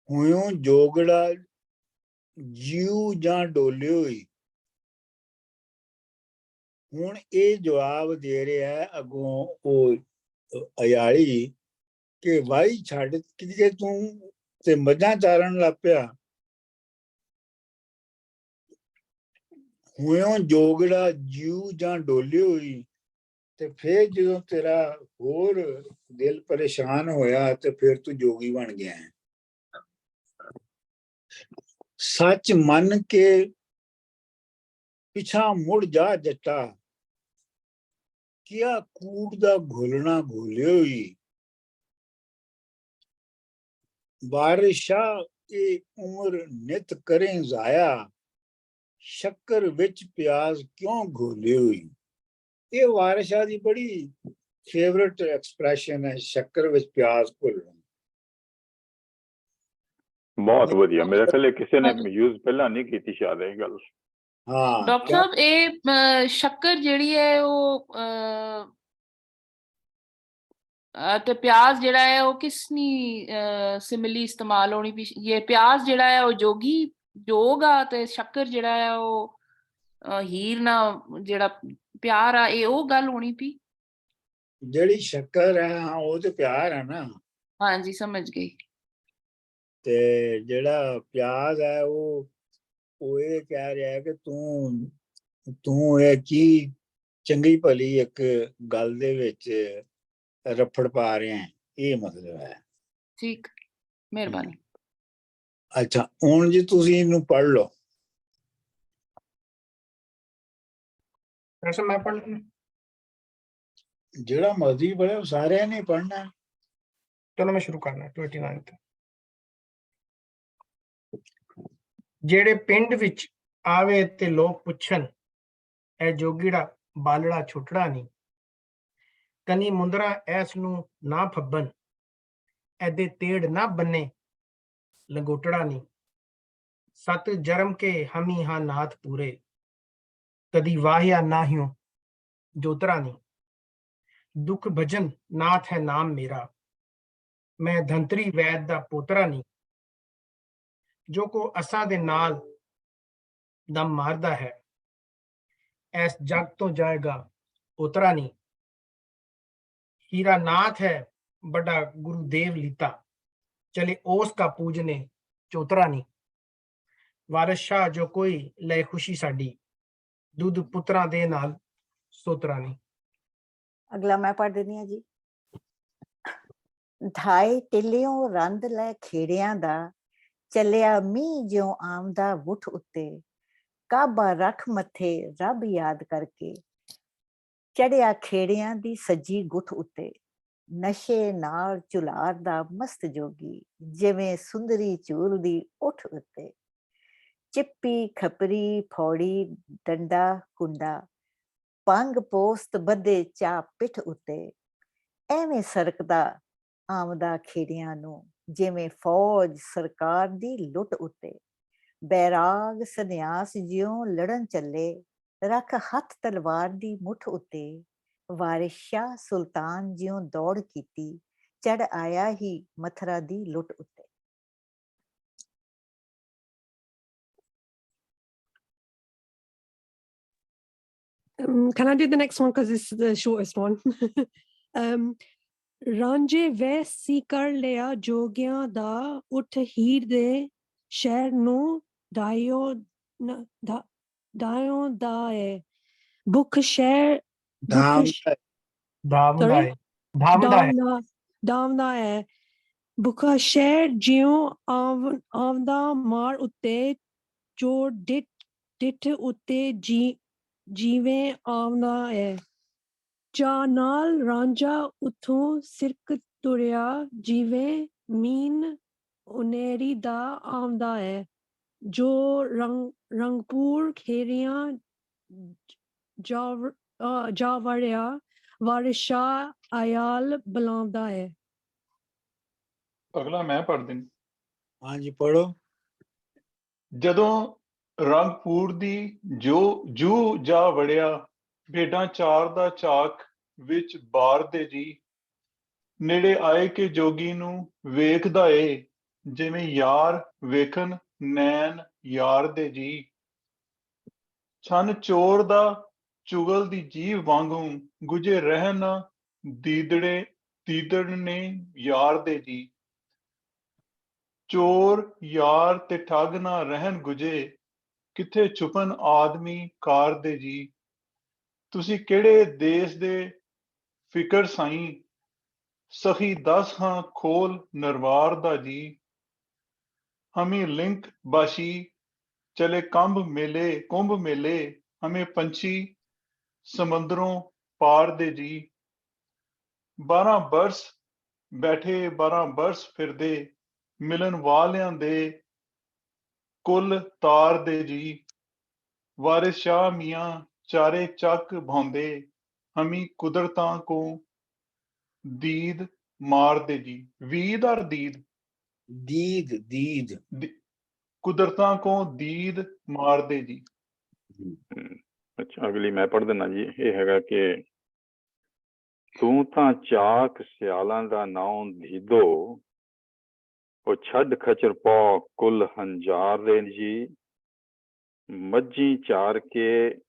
[SPEAKER 2] ਹੋਇਓ ਜੋਗੜਾ ਜੀਉ ਜਾਂ ਡੋਲੇ ਹੋਈ। ਹੁਣ ਇਹ ਜਵਾਬ ਦੇ ਰਿਹਾ ਹੈ ਅੱਗੋਂ ਉਹ ਅਯਾਲੀ ਕਿ ਵਾਈ ਛੱਡ ਕੇ ਤੂੰ ਤੇ ਮੱਝਾਂ ਚਾਰਨ ਲੱਗ ਪਿਆ, ਹੋਇਓ ਜੋਗੜਾ ਜੀਉ ਜਾਂ ਡੋਲੇ ਹੋਈ। ਤੇ ਫਿਰ ਜਦੋਂ ਤੇਰਾ ਹੋਰ ਦਿਲ ਪਰੇਸ਼ਾਨ ਹੋਇਆ ਤੇ ਫਿਰ ਤੂੰ ਜੋਗੀ ਬਣ ਗਿਆ ਹੈ। ਸੱਚ ਮੰਨ ਕੇ ਪਿਛਾ ਮੁੜ ਜਾ ਜੱਟਾ, ਕਿਆ ਕੂੜ ਦਾ ਘੋਲਣਾ ਘੋਲੇ ਹੋਈ। ਬਾਰਿਸ਼ਾ ਇਹ ਉਮਰ ਨਿਤ ਕਰੇ ਜ਼ਾਇਆ, ਸ਼ੱਕਰ ਵਿੱਚ ਪਿਆਜ਼ ਕਿਉਂ ਘੋਲੇ ਹੋਈ। ਇਹ ਵਾਰਿਸ਼ਾ ਦੀ ਬੜੀ ਫੇਵਰਟ ਐਕਸਪ੍ਰੈਸ਼ਨ ਹੈ, ਸ਼ੱਕਰ ਵਿੱਚ ਪਿਆਜ਼ ਘੋਲਣਾ।
[SPEAKER 3] ਬਹੁਤ ਵਧੀਆ, ਮੇਰੇ ਖਿਆਲ ਕਿਸੇ ਨੇ
[SPEAKER 8] ਹਾਂਜੀ।
[SPEAKER 3] ਯੂਜ਼ ਪਹਿਲਾਂ ਨਹੀਂ ਕੀਤੀ ਸ਼ਾਇਦ ਇਹ ਗੱਲ।
[SPEAKER 2] ਹਾਂ
[SPEAKER 8] ਡਾਕਟਰ ਸਾਹਿਬ ਇਹ ਸ਼ੱਕਰ ਜਿਹੜੀ ਹੈ ਉਹ ਤੇ ਪਿਆਜ਼ ਜਿਹੜਾ ਹੈ ਉਹ ਕਿਸਨੀ ਸਿਮਿਲੀ ਇਸਤੇਮਾਲ ਹੋਣੀ ਪਈ। ਇਹ ਪਿਆਜ਼ ਜਿਹੜਾ ਹੈ ਉਹ ਜੋਗ ਆ ਤੇ ਸ਼ੱਕਰ ਜਿਹੜਾ ਹੈ ਉਹ ਹੀਰ ਨਾ ਜਿਹੜਾ ਪਿਆਰ ਆ, ਇਹ ਉਹ ਗੱਲ ਹੋਣੀ ਪਈ।
[SPEAKER 2] ਜਿਹੜੀ ਸ਼ੱਕਰ ਹੈ ਹਾਂ ਉਹ ਤੇ ਪਿਆਰ ਹੈ ਨਾ,
[SPEAKER 8] ਹਾਂਜੀ ਸਮਝ ਗਈ।
[SPEAKER 2] ਤੇ ਜਿਹੜਾ ਪਿਆਜ਼ ਹੈ ਉਹ ਇਹ ਕਹਿ ਰਿਹਾ ਕਿ ਤੂੰ ਇਹ ਕੀ ਚੰਗੀ ਭਲੀ ਇੱਕ ਗੱਲ ਦੇ ਵਿੱਚ ਰਫੜ ਪਾ ਰਿਹਾ ਹੈ, ਇਹ ਮਤਲਬ ਹੈ।
[SPEAKER 8] ਠੀਕ, ਮਿਹਰਬਾਨੀ।
[SPEAKER 2] ਅੱਛਾ ਹੁਣ ਜੀ ਤੁਸੀਂ ਇਹਨੂੰ ਪੜ੍ਹ ਲਓ।
[SPEAKER 1] वैसे मैं पढ़ लूं?
[SPEAKER 2] ਜਿਹੜਾ ਮਰਜ਼ੀ ਪੜ੍ਹੇ, ਸਾਰਿਆਂ ਨੇ ਪੜ੍ਹਨਾ।
[SPEAKER 1] चलो मैं शुरू करना 29 ਜਿਹੜੇ ਪਿੰਡ ਵਿੱਚ ਆਵੇ ਤੇ ਲੋਕ ਪੁੱਛਣ, ਇਹ ਜੋਗੀੜਾ ਬਾਲੜਾ ਛੁੱਟੜਾ ਨਹੀਂ। ਕਨੀ ਮੁੰਦਰਾ ਐਸ ਨੂੰ ਨਾ ਫੱਬਨ, ਐਦੇ ਤੇੜ ਨਾ ਬੰਨੇ ਲੰਗੋਟੜਾ ਨਹੀਂ। ਸਤ ਜਰਮ ਕੇ ਹਮੀ ਹਾਂ ਨਾਥ ਪੂਰੇ, ਕਦੀ ਵਾਹਿਆ ਨਾਹਿਓ ਜੋਤਰਾ ਨਹੀਂ। ਦੁੱਖ ਭਜਨ ਨਾਥ ਹੈ ਨਾਮ ਮੇਰਾ, ਮੈਂ ਧੰਤਰੀ ਵੈਦ ਦਾ ਪੋਤਰਾ ਨਹੀਂ। ਜੋ ਕੋ ਅਸਾਂ ਦੇ ਨਾਲ ਦਮ ਮਾਰਦਾ ਹੈ, ਐਸ ਜਗ ਤੋਂ ਜਾਏਗਾ ਉਤਰਾ ਨਹੀਂ। हीरा नाथ है बड़ा गुरुदेव लीता, चले ओस का पूजने चौतरा नहीं। वारिस शाह जो कोई ले खुशी साडी, दूध पुत्रा दे नाल सोतरा नहीं।
[SPEAKER 4] ਅਗਲਾ ਮੈਂ ਪੜ੍ਹ ਦਿੰਦੀ ਹਾਂ ਜੀ। ਧਾਏ ਟਿੱਲਿਓਂ ਰੰਦ ਲੈ ਖੇੜਿਆਂ ਦਾ, ਚੱਲਿਆ ਮੀਂਹ ਜਿਉਂ ਆਮਦਾ ਵੁੱਠ ਉੱਤੇ। ਕਾਬਾ ਰੱਖ ਮੱਥੇ ਰੱਬ ਯਾਦ ਕਰਕੇ, ਚੜਿਆ ਖੇੜਿਆਂ ਦੀ ਸੱਜੀ ਗੁੱਠ ਉੱਤੇ। ਨਸ਼ੇ ਨਾਲ ਝੁਲਾਰਦਾ ਮਸਤ ਜੋਗੀ, ਜਿਵੇਂ ਸੁੰਦਰੀ ਝੂਲਦੀ ਉੱਠ ਉੱਤੇ। ਚਿੱਪੀ ਖਪਰੀ ਫੌੜੀ ਡੰਡਾ ਕੁੰਡਾ, ਪੰਗ ਪੋਸਤ ਬੱਧੇ ਚਾਹ ਪਿੱਠ ਉੱਤੇ। ਐਵੇਂ ਸਰਕਦਾ ਆਮਦਾ ਖੇੜਿਆਂ ਨੂੰ, ਜਿਵੇਂ ਫੌਜ ਸਰਕਾਰ ਦੀ ਲੁੱਟ ਉੱਤੇ। ਬੈਰਾਗ ਸੰਨਿਆਸ ਜਿਉਂ ਲੜਨ ਚੱਲੇ, ਰੱਖ ਹੱਥ ਤਲਵਾਰ ਦੀ ਮੁੱਠ ਉੱਤੇ। ਵਾਰਿਸ ਸ਼ਾਹ ਸੁਲਤਾਨ ਜਿਉਂ ਦੌੜ ਕੀਤੀ, ਚੜ ਆਇਆ ਹੀ ਮਥਰਾ ਦੀ ਲੁੱਟ ਉੱਤੇ।
[SPEAKER 7] Can I do the next one because this is the shortest one? ਰਾਂਝੇ ਵੈਸ ਸੀ ਕਰ ਲਿਆ ਜੋਗਿਆਂ ਦਾ, ਉੱਠ ਹੀਰ ਦੇ ਸ਼ਹਿਰ ਨੂੰ ਦਾਇਓ ਦਾ ਹੈ। ਭੁੱਖ ਸ਼ਹਿਰ ਧਾਮਦਾ ਹੈ। ਭੁੱਖਾ ਸ਼ਹਿਰ ਜਿਉਂ ਆਵਦਾ ਮਾਰ ਉੱਤੇ, ਚੋਰ ਡਿੱਠ ਉੱਤੇ ਜਿਵੇਂ ਆਵਦਾ ਹੈ। ਚਾਹ ਨਾਲ ਰਾਂਝਾ ਉੱਥੋਂ ਸਿਰਕ ਤੁਰਿਆ, ਜਿਵੇਂ ਮੀਨ ਉਨੇਰੀ ਦਾ ਆਉਂਦਾ ਹੈ। ਜੋ ਰੰਗਪੁਰ ਖੇਰੀਆਂ ਜਾ ਵੜਿਆ, ਵਾਰਿਸ ਸ਼ਾਹ ਆਯਾਲ ਬੁਲਾਉਂਦਾ ਹੈ।
[SPEAKER 6] ਅਗਲਾ ਮੈਂ ਪੜ੍ਹ ਦਿੰਦਾ।
[SPEAKER 2] ਹਾਂਜੀ ਪੜ੍ਹੋ।
[SPEAKER 6] ਜਦੋਂ ਰੰਗਪੁਰ ਦੀ ਜੂ ਜਾ ਵੜਿਆ, ਭੇਡਾਂ ਚਾਰ ਦਾ ਚਾਕ ਵਿੱਚ ਬਾਰ ਦੇ ਜੀ। ਨੇੜੇ ਆਏ ਕਿ ਜੋਗੀ ਨੂੰ ਵੇਖਦਾ ਏ, ਜਿਵੇਂ ਯਾਰ ਵੇਖਣ ਨੈਣ ਯਾਰ ਦੇ ਜੀ। ਛੰਨ ਚੋਰ ਦਾ ਚੁਗਲ ਦੀ ਜੀਵ ਵਾਂਗੂ, ਗੁਜੇ ਰਹਿਣ ਦੀਦੜ ਨੇ ਯਾਰ ਦੇ ਜੀ। ਚੋਰ ਯਾਰ ਤੇ ਠੱਗ ਨਾ ਰਹਿਣ ਗੁਜੇ, ਕਿੱਥੇ ਛੁਪਨ ਆਦਮੀ ਕਾਰ ਦੇ ਜੀ। ਤੁਸੀਂ ਕਿਹੜੇ ਦੇਸ਼ ਦੇ ਫਿਕਰ ਸਾਈਂ, ਸਖੀ ਦਸ ਹਾਂ ਖੋਲ ਨਰਵਾਰ ਦਾ ਜੀ। ਹਮੀ ਲਿੰਕ ਬਾਸ਼ੀ ਚਲੇ ਕੁੰਭ ਮੇਲੇ, ਹਮੇ ਪੰਛੀ ਸਮੁੰਦਰੋਂ ਪਾਰ ਦੇ ਜੀ। 12 ਬਰਸ ਬੈਠੇ 12 ਬਰਸ ਫਿਰਦੇ, ਮਿਲਣ ਵਾਲਿਆਂ ਦੇ ਕੁੱਲ ਤਾਰ ਦੇ ਜੀ, ਵਾਰਿਸ ਸ਼ਾਹ ਮੀਆਂ ਚਾਰੇ ਚੱਕ ਭਾਉਂਦੇ, ਹਮੀ ਕੁਦਰਤਾਂ ਕੋ ਦੀਦ ਮਾਰਦੇ ਜੀ। ਵੀਦ ਔਰ ਦੀਦ,
[SPEAKER 2] ਦੀਦ ਦੀਦ
[SPEAKER 6] ਕੁਦਰਤਾਂ ਕੋ ਦੀਦ ਮਾਰਦੇ ਜੀ।
[SPEAKER 3] ਅੱਛਾ, ਅਗਲੀ ਮੈਂ ਪੜ੍ਹ ਦਿੰਦਾ ਜੀ। ਇਹ ਹੈਗਾ ਕਿ ਤੂੰ ਤਾਂ ਚਾਕ ਸਿਆਲਾਂ ਦਾ ਨਾਉ ਧੀਦੋ, ਉਹ ਛੱਡ ਖਚਰ ਪੌ ਕੁੱਲ ਹੰਜਾਰ ਦੇ ਜੀ। ਮੱਝੀ ਚਾਰ ਕੇ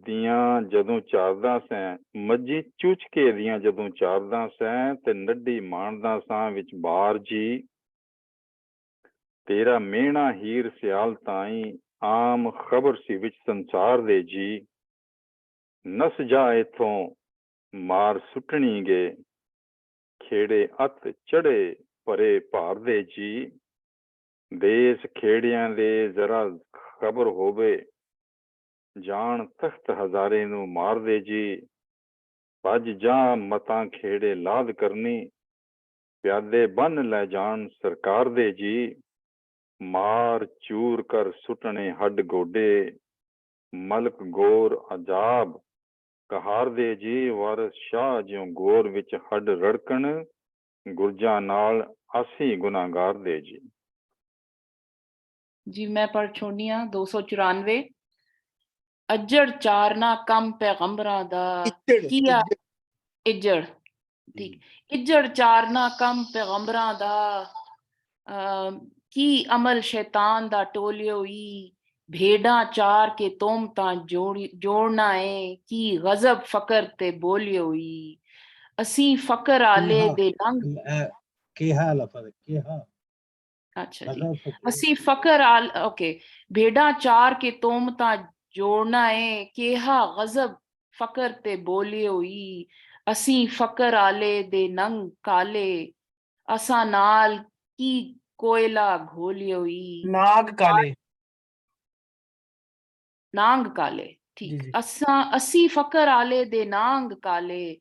[SPEAKER 3] ਦੀਆਂ ਜਦੋਂ ਚਾਰਦਾ ਸੈਂ, ਮੱਝੀ ਚੂਚ ਕੇ ਦੀਆਂ ਜਦੋਂ ਚਾਰਦਾ ਸੈਂ, ਤੇ ਨੱਢੀ ਮਾਣਦਾ ਸਾਂ ਵਿੱਚ ਬਾਰ ਜੀ। ਤੇਰਾ ਮਿਹਣਾ ਹੀਰ ਸਿਆਲ ਤਾਈਂ ਆਮ ਖਬਰ ਸੀ ਵਿੱਚ ਸੰਸਾਰ ਦੇ ਜੀ। ਨਸ ਜਾ ਇੱਥੋਂ ਮਾਰ ਸੁੱਟਣੀ ਗੇ, ਖੇੜੇ ਅੱਤ ਚੜੇ ਭਰੇ ਭਾਰ ਦੇ ਜੀ। ਦੇਸ ਖੇੜਿਆਂ ਦੇ ਜ਼ਰਾ ਖਬਰ ਹੋਵੇ, ਜਾਣ ਤਖਤ ਹਜ਼ਾਰੇ ਨੂੰ ਮਾਰਦੇ ਜੀ। ਭੱਜ ਜਾ ਮਤਾਂ ਖੇੜੇ ਲਾਦ ਕਰਨੀ, ਪਿਆਦੇ ਬੰਨ ਲੈ ਜਾਣ ਸਰਕਾਰ ਦੇ ਜੀ। ਮਾਰ ਚੂਰ ਕਰ ਸੁੱਟਣੇ ਹੱਡ ਗੋਡੇ, ਮਲਕ ਗੌਰ ਅਜਾਬ ਕਹਾਰ ਦੇ ਜੀ। ਵਾਰਿਸ ਸ਼ਾਹ ਜਿਉਂ ਗੌਰ ਵਿੱਚ ਹੱਡ ਰੜਕਣ, ਗੁਰਜਾਂ ਨਾਲ ਅਸੀਂ ਗੁਨਾਹਗਾਰ ਦੇ ਜੀ।
[SPEAKER 8] ਜੀ ਮੈਂ ਪੜ੍ਹ ਛੋੜਨੀ ਆ 294। ਅੱਜੜ ਚਾਰਨਾ ਕੰਮ ਪੈਗੰਬਰਾਂ ਦਾ, ਕੀਆ ਇੱਜੜ, ਠੀਕ, ਇੱਜੜ ਚਾਰਨਾ ਕੰਮ ਪੈਗੰਬਰਾਂ ਦਾ, ਕੀ ਅਮਲ ਸ਼ੈਤਾਨ ਦਾ ਟੋਲਿਓ ਈ। ਭੇਡਾਂ ਚਾਰ ਕੇ ਤੋਮਤਾਂ ਜੋੜਨਾ ਏ, ਕੀ ਗਜ਼ਬ ਫਕਰ ਤੇ ਬੋਲਿਓ ਈ। ਅਸੀਂ ਫਕਰ ਆਲੇ ਦੇ ਲੰਘ,
[SPEAKER 5] ਕਿਹਾ ਲਫ਼ਜ਼ ਕਿਹਾ,
[SPEAKER 8] ਅੱਛਾ ਜੀ, ਅਸੀਂ ਫਕਰ ਆਲ, ਓਕੇ, ਭੇਡਾਂ ਚਾਰ ਕੇ ਤੋਮਤਾਂ ਜੋੜਨਾ ਏ, ਕਿਹਾ ਗਜ਼ਬ ਫਕਰ ਤੇ ਬੋਲਿਓ ਈ। ਅਸੀਂ ਫਕਰ ਆਲੇ ਦੇ ਨੰਗ ਕਾਲੇ, ਅਸਾਂ ਨਾਲ ਕੀ ਕੋਇਲਾ ਘੋਲਿਓ ਈ।
[SPEAKER 1] ਨਾਗ ਕਾਲੇ,
[SPEAKER 8] ਨਾਂਗ ਕਾਲੇ, ਠੀਕ। ਅਸੀਂ ਫਕਰ ਆਲੇ ਦੇ ਨਾਂਗ ਕਾਲੇ,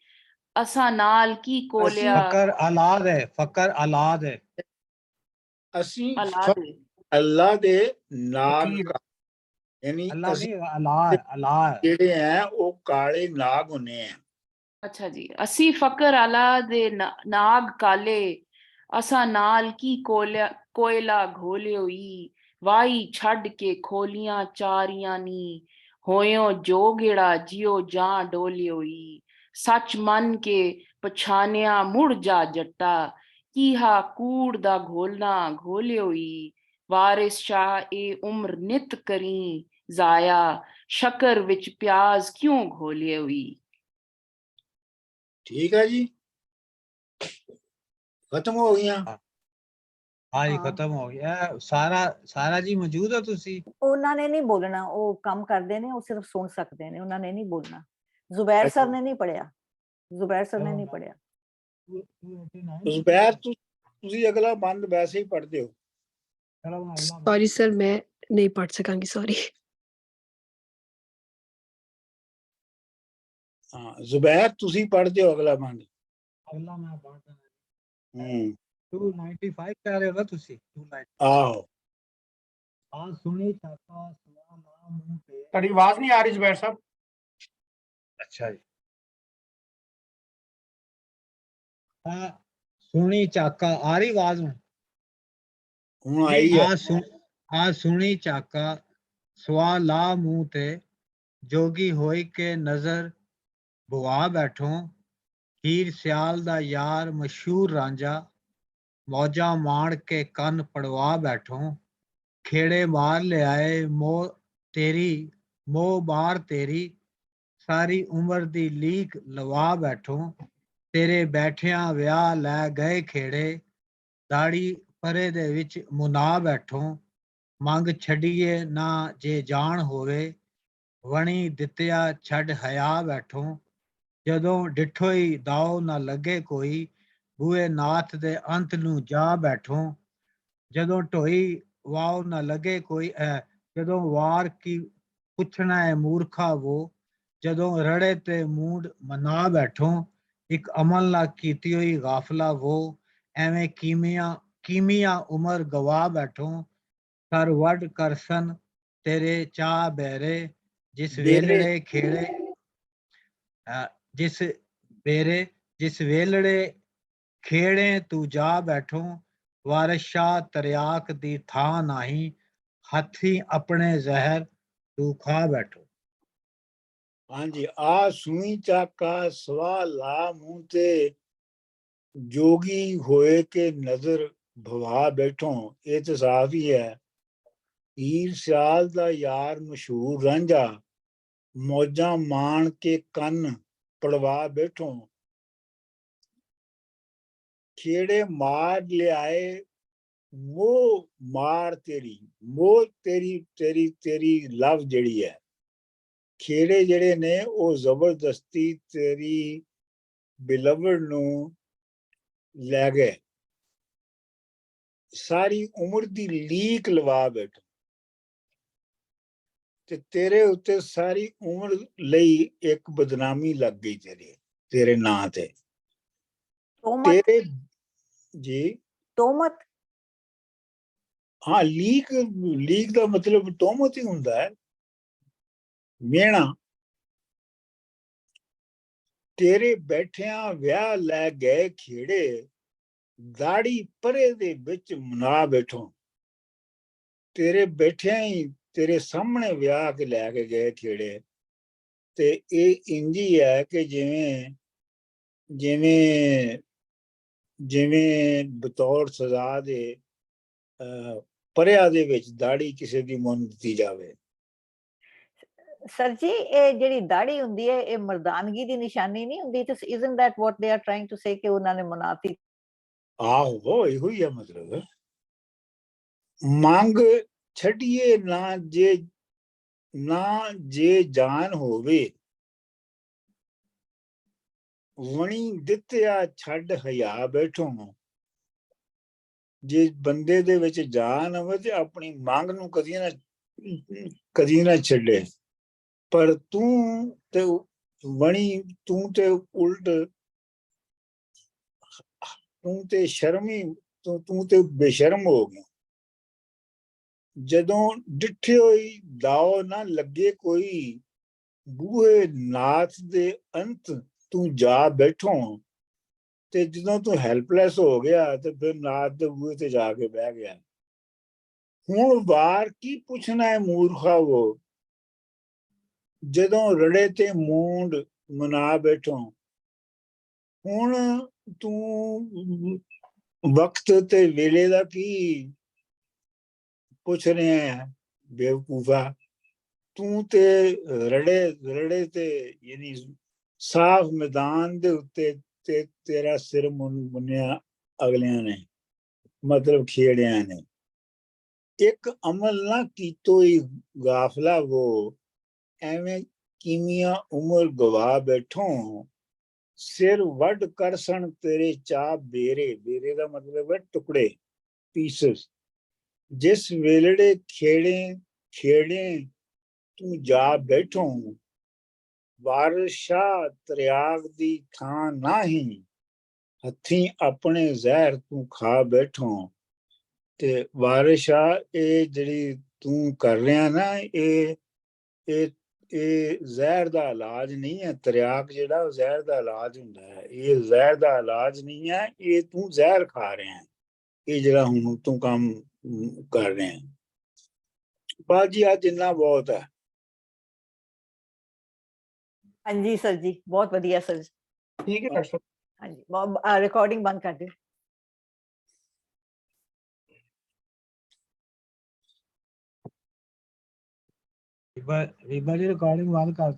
[SPEAKER 8] ਅਸਾਂ ਨਾਲ ਕੀ ਕੋਲਿਆ।
[SPEAKER 5] ਫਕਰ ਔਲਾਦ ਹੈ, ਫਕਰ ਔਲਾਦ ਹੈ।
[SPEAKER 2] ਅਸੀਂ
[SPEAKER 8] ਔਲਾਦ ਹੈ।
[SPEAKER 2] ਅੱਲਾ ਦੇ ਨਾਗ, ਯਾਨੀ
[SPEAKER 5] ਅੱਲਾ
[SPEAKER 2] ਅਸੀਂ
[SPEAKER 5] ਨਹੀਂ, ਔਲਾਦ
[SPEAKER 2] ਜਿਹੜੇ ਆ ਉਹ ਕਾਲੇ ਨਾਗ ਹੁੰਨੇ ਆ।
[SPEAKER 8] ਅੱਛਾ ਜੀ, ਅਸੀਂ ਫਕਰ ਆਲਾ ਦੇ ਨਾਗ ਕਾਲੇ, ਅਸਾਂ ਨਾਲ ਕੀ ਕੋਇਲਾ ਘੋਲਿਓ ਈ। ਵਾਈ ਛੱਡ ਕੇ ਖੋਲੀਆਂ ਚਾਰੀਆਂ ਨੀ, ਹੋਇਓ ਜੋਗੇੜਾ ਜਿਉ ਜਾਂ ਡੋਲਿਓ ਈ। ਸੱਚ ਮੰਨ ਕੇ ਪਛਾਣਿਆ ਮੁੜ ਜਾ ਜੱਟਾ, ਕੀਹਾ ਕੂੜ ਦਾ ਘੋਲਣਾ ਘੋਲਿਓ ਈ। ਵਾਰਿਸ ਸ਼ਾਹ ਇਹ ਉਮਰ ਨਿਤ ਕਰੀ ਜ਼ਾਇਆ, ਸ਼ੱਕਰ ਵਿੱਚ ਪਿਆਜ਼ ਕਿਉਂ ਘੋਲਿਓ ਈ।
[SPEAKER 2] ਠੀਕ ਹੈ ਜੀ, ਖਤਮ ਹੋ ਗਈਆਂ।
[SPEAKER 5] ਹਾਂ ਜੀ, ਖਤਮ ਹੋ ਗਿਆ ਸਾਰਾ ਜੀ। ਮੌਜੂਦ ਹੋ ਤੁਸੀਂ?
[SPEAKER 4] ਉਹਨਾਂ ਨੇ ਨਹੀਂ ਬੋਲਣਾ, ਉਹ ਕੰਮ ਕਰਦੇ ਨੇ, ਉਹ ਸਿਰਫ ਸੁਣ ਸਕਦੇ ਨੇ, ਉਹਨਾਂ ਨੇ ਨਹੀਂ ਬੋਲਣਾ। ਜ਼ੁਬੈਰ ਸਰ ਨੇ ਨਹੀਂ ਪੜਿਆ, ਜ਼ੁਬੈਰ ਸਰ ਨੇ ਨਹੀਂ ਪੜਿਆ।
[SPEAKER 2] ਜ਼ੁਬੈਰ ਤੁਸੀਂ ਅਗਲਾ ਬੰਦ ਵੈਸੇ ਹੀ ਪੜ੍ਹਦੇ ਹੋ।
[SPEAKER 7] सॉरी सर, मैं नहीं पढ़ सकांगी, सॉरी।
[SPEAKER 2] ਹਾਂ ਜ਼ੁਬੈਰ ਤੁਸੀਂ ਪੜ੍ਹਦੇ ਹੋ ਅਗਲਾ ਬੰਦ।
[SPEAKER 5] ਅਗਲਾ ਮੈਂ ਪੜ੍ਹਦਾ।
[SPEAKER 2] 295
[SPEAKER 5] ਕਹਿ ਰਹੇ ਹੋ ਨਾ ਤੁਸੀਂ? 295।
[SPEAKER 2] ਆਹੋ।
[SPEAKER 5] ਆ ਸੁਣੀ ਚਾਕਾ ਸੁਆ ਨਾ ਮੂੰਹ ਤੇ।
[SPEAKER 1] ਤੁਹਾਡੀ ਆਵਾਜ਼ ਨਹੀਂ ਆ ਰਹੀ ਜ਼ੁਬੈਰ ਸਾਹਿਬ।
[SPEAKER 5] ਅੱਛਾ ਜੀ। ਆ ਸੁਣੀ ਚਾਕਾ ਆ ਰਹੀ ਆਵਾਜ਼
[SPEAKER 2] ਹੁਣ ਆਈ ਹੈ।
[SPEAKER 5] ਆ ਸੁਣੀ ਚਾਕਾ ਸਵਾ ਲਾ ਮੂੰਹ ਤੇ, ਜੋਗੀ ਹੋਈ ਕੇ ਨਜ਼ਰ ਭੁਆ ਬੈਠੋ। ਹੀਰ ਸਿਆਲ ਦਾ ਯਾਰ ਮਸ਼ਹੂਰ ਰਾਂਝਾ, ਮੌਜਾਂ ਮਾਣ ਕੇ ਕੰਨ ਪੜਵਾ ਬੈਠੋ। ਖੇੜੇ ਮਾਰ ਲਿਆਏ ਮੋਹ ਬਾਰ ਤੇਰੀ, ਸਾਰੀ ਉਮਰ ਦੀ ਲੀਕ ਲਵਾ ਬੈਠੋ। ਤੇਰੇ ਬੈਠਿਆਂ ਵਿਆਹ ਲੈ ਗਏ ਖੇੜੇ, ਦਾੜੀ ਪਰੇ ਦੇ ਵਿੱਚ ਮੁਨਾ ਬੈਠੋ। ਮੰਗ ਛੱਡੀਏ ਨਾ ਜੇ ਜਾਣ ਹੋਵੇ, ਵਣੀ ਦਿੱਤਿਆ ਛੱਡ ਹਯਾ ਬੈਠੋ। ਜਦੋਂ ਡਿਠੋ ਹੀ ਦਾਉ ਨਾ ਲੱਗੇ ਕੋਈ, ਬੂਏ ਨਾਥ ਦੇ ਅੰਤ ਨੂੰ ਜਾ ਬੈਠੋ। ਜਦੋਂ ਢੋਈ ਵਾਉ ਨਾ ਲੱਗੇ ਕੋਈ, ਜਦੋਂ ਵਾਰ ਕੀ ਪੁੱਛਣਾ ਹੈ ਮੂਰਖਾ ਵੋ, ਜਦੋਂ ਰੜੇ ਤੇ ਮੂੰਡ ਮਨਾ ਬੈਠੋ। ਇੱਕ ਅਮਲ ਨਾ ਕੀਤੀ ਹੋਈ ਗਾਫਲਾ ਵੋ, ਐਵੇਂ कीमिया उम्र गवा बैठो सर वड करसन तेरे चाह बेरे जिस
[SPEAKER 2] बेरे।
[SPEAKER 5] वेलड़े खेड़े जिस बेरे जिस वेलड़े खेड़े तू जा बैठो वारिस शाह तरियाक दी था नाही हथी अपने जहर तू खा बैठो।
[SPEAKER 2] हाँ जी, आ सुई चाका सवा ला मुंह ते जोगी होए के नजर भवा बैठो। ये तो साफ ही है। हीर सियाल दा यार मशहूर रांझा मौजा मान के कन पड़वा बैठो। खेड़े मार ले आए मोह मार तेरी, मोह तेरी तेरी तेरी लव जड़ी है। खेड़े जड़े ने वो जबरदस्ती तेरी बिलवड नू लै गए सारी उम्र दी लीक लवा बैठो ते तेरे उत्ते सारी उम्र लई एक बदनामी लग गई तेरे नां ते।
[SPEAKER 4] तोमत
[SPEAKER 2] तेरे जी
[SPEAKER 4] तोमत
[SPEAKER 2] हाँ, लीक लीक दा मतलब तोहमत ही हुंदा है, मेहना। तेरे बैठिया विआह लै गए खेड़े दाड़ी परे दे विच मना बैठो। तेरे बैठिया ही तेरे सामने विआह के लैके गए खेड़े ते ये इंजी है कि जिवें जिवें जिवें बतौर सजा दे ਪਰਿਆ ਦੇ ਵਿੱਚ ਦਾੜੀ ਕਿਸੇ ਦੀ ਮੁੰਨ ਦਿੱਤੀ ਜਾਵੇ।
[SPEAKER 4] ਸਰ ਜੀ ਇਹ ਜਿਹੜੀ ਦਾੜੀ ਹੁੰਦੀ ਹੈ ਇਹ ਮਰਦਾਨਗੀ ਦੀ ਨਿਸ਼ਾਨੀ ਨਹੀਂ ਹੁੰਦੀ ਤੇ isn't that what they are trying to say ਕਿ ਉਹਨਾਂ ਨੇ ਮਨਾਤੀ।
[SPEAKER 2] ਆਹੋ ਇਹੋ ਹੀ ਹੈ ਮਤਲਬ। ਮੰਗ ਛੱਡੀਏ ਨਾ ਜੇ ਜਾਨ ਹੋਵੇ ਵਣੀ ਦਿੱਤਿਆ ਛੱਡ ਹਿਆ ਬੈਠੋ। ਜੇ ਬੰਦੇ ਦੇ ਵਿੱਚ ਜਾਨ ਹੋਵੇ ਤੇ ਆਪਣੀ ਮੰਗ ਨੂੰ ਕਦੀ ਨਾ ਛੱਡੇ। ਪਰ ਤੂੰ ਤੇ ਵਣੀ ਤੂੰ ਤੇ ਉਲਟ ਤੂੰ ਤੇ ਸ਼ਰਮੀ ਤੂੰ ਤੇ ਬੇਸ਼ਰਮ ਹੋ ਗਿਆ। ਜਦੋਂ ਡਿੱਠੇ ਹੋਈ ਦਾਓ ਨਾ ਲੱਗੇ ਕੋਈ ਬੂਹੇ ਨਾਥ ਦੇ ਅੰਤ ਤੂੰ ਜਾ ਬੈਠੋ। ਤੇ ਜਦੋਂ ਤੂੰ ਹੈਲਪਲੈਸ ਹੋ ਗਿਆ ਤੇ ਫਿਰ ਨਾਥ ਦੇ ਬੂਹੇ ਤੇ ਜਾ ਕੇ ਬਹਿ ਗਿਆ। ਹੁਣ ਵਾਰ ਕੀ ਪੁੱਛਣਾ ਹੈ ਮੂਰਖਾ ਉਹ ਜਦੋਂ ਰੜੇ ਤੇ ਮੂੰਡ ਮਨਾ ਬੈਠੋ। ਹੁਣ ਤੂੰ ਵਕਤ ਤੇ ਵੇਲੇ ਦਾ ਕੀ ਪੁੱਛ ਰਿਹਾ ਹੈ ਬੇਵਕੂਫਾ। ਤੂੰ ਤੇ ਰੜੇ ਤੇ ਯਾਨੀ ਸਾਫ਼ ਮੈਦਾਨ ਦੇ ਉੱਤੇ ਤੇ ਤੇਰਾ ਸਿਰ ਮੁੰਨਿਆ ਅਗਲਿਆਂ ਨੇ ਮਤਲਬ ਖੇੜਿਆਂ ਨੇ। ਇੱਕ ਅਮਲ ਨਾ ਕੀਤੋ ਹੀ ਗਾਫਲਾ ਉਹ ਐਵੇਂ ਕੀਮੀਆਂ ਉਮਰ ਗਵਾ ਬੈਠੋ। ਸਿਰ ਵੱਢ ਕਰ ਸਣ ਤੇਰੇ ਚਾਹ ਬੇਰੇ। ਬੇਰੇ ਦਾ ਮਤਲਬ ਹੈ ਟੁਕੜੇ, ਪੀਸਸ। ਜਿਸ ਵੇਲੜੇ ਖੇੜੇ ਤੂੰ ਜਾ ਬੈਠੋ ਵਾਰਿਸ ਸ਼ਾਹ ਤਰਿਆਗ ਦੀ ਥਾਂ ਨਹੀਂ ਹੱਥੀਂ ਆਪਣੇ ਜ਼ਹਿਰ ਤੂੰ ਖਾ ਬੈਠੋ। ਤੇ ਵਾਰਿਸ ਸ਼ਾਹ ਇਹ ਜਿਹੜੀ ਤੂੰ ਕਰ ਰਿਹਾ ਨਾ ਇਹ ਜ਼ਹਿਰ ਦਾ ਇਲਾਜ ਨਹੀਂ ਹੈ। ਤਰਿਆਕ ਜਿਹੜਾ ਉਹ ਜ਼ਹਿਰ ਦਾ ਇਲਾਜ ਹੁੰਦਾ ਹੈ। ਇਹ ਜ਼ਹਿਰ ਦਾ ਇਲਾਜ ਨਹੀਂ ਹੈ, ਇਹ ਤੂੰ ਜ਼ਹਿਰ ਖਾ ਰਿਹਾ। ਇਹ ਜਿਹੜਾ ਹੁਣ ਤੂੰ ਕੰਮ ਕਰ ਰਿਹਾ। ਬਸ ਜੀ ਅੱਜ ਇੰਨਾ ਬਹੁਤ ਹੈ।
[SPEAKER 4] ਹਾਂਜੀ ਸਰ ਜੀ ਬਹੁਤ ਵਧੀਆ ਸਰ।
[SPEAKER 1] ਠੀਕ ਹੈ ਡਾਕਟਰ।
[SPEAKER 4] ਹਾਂਜੀ ਰਿਕਾਰਡਿੰਗ ਬੰਦ ਕਰ ਦਿਓ।
[SPEAKER 5] रीबा जी रिकॉर्डिंग बंद कर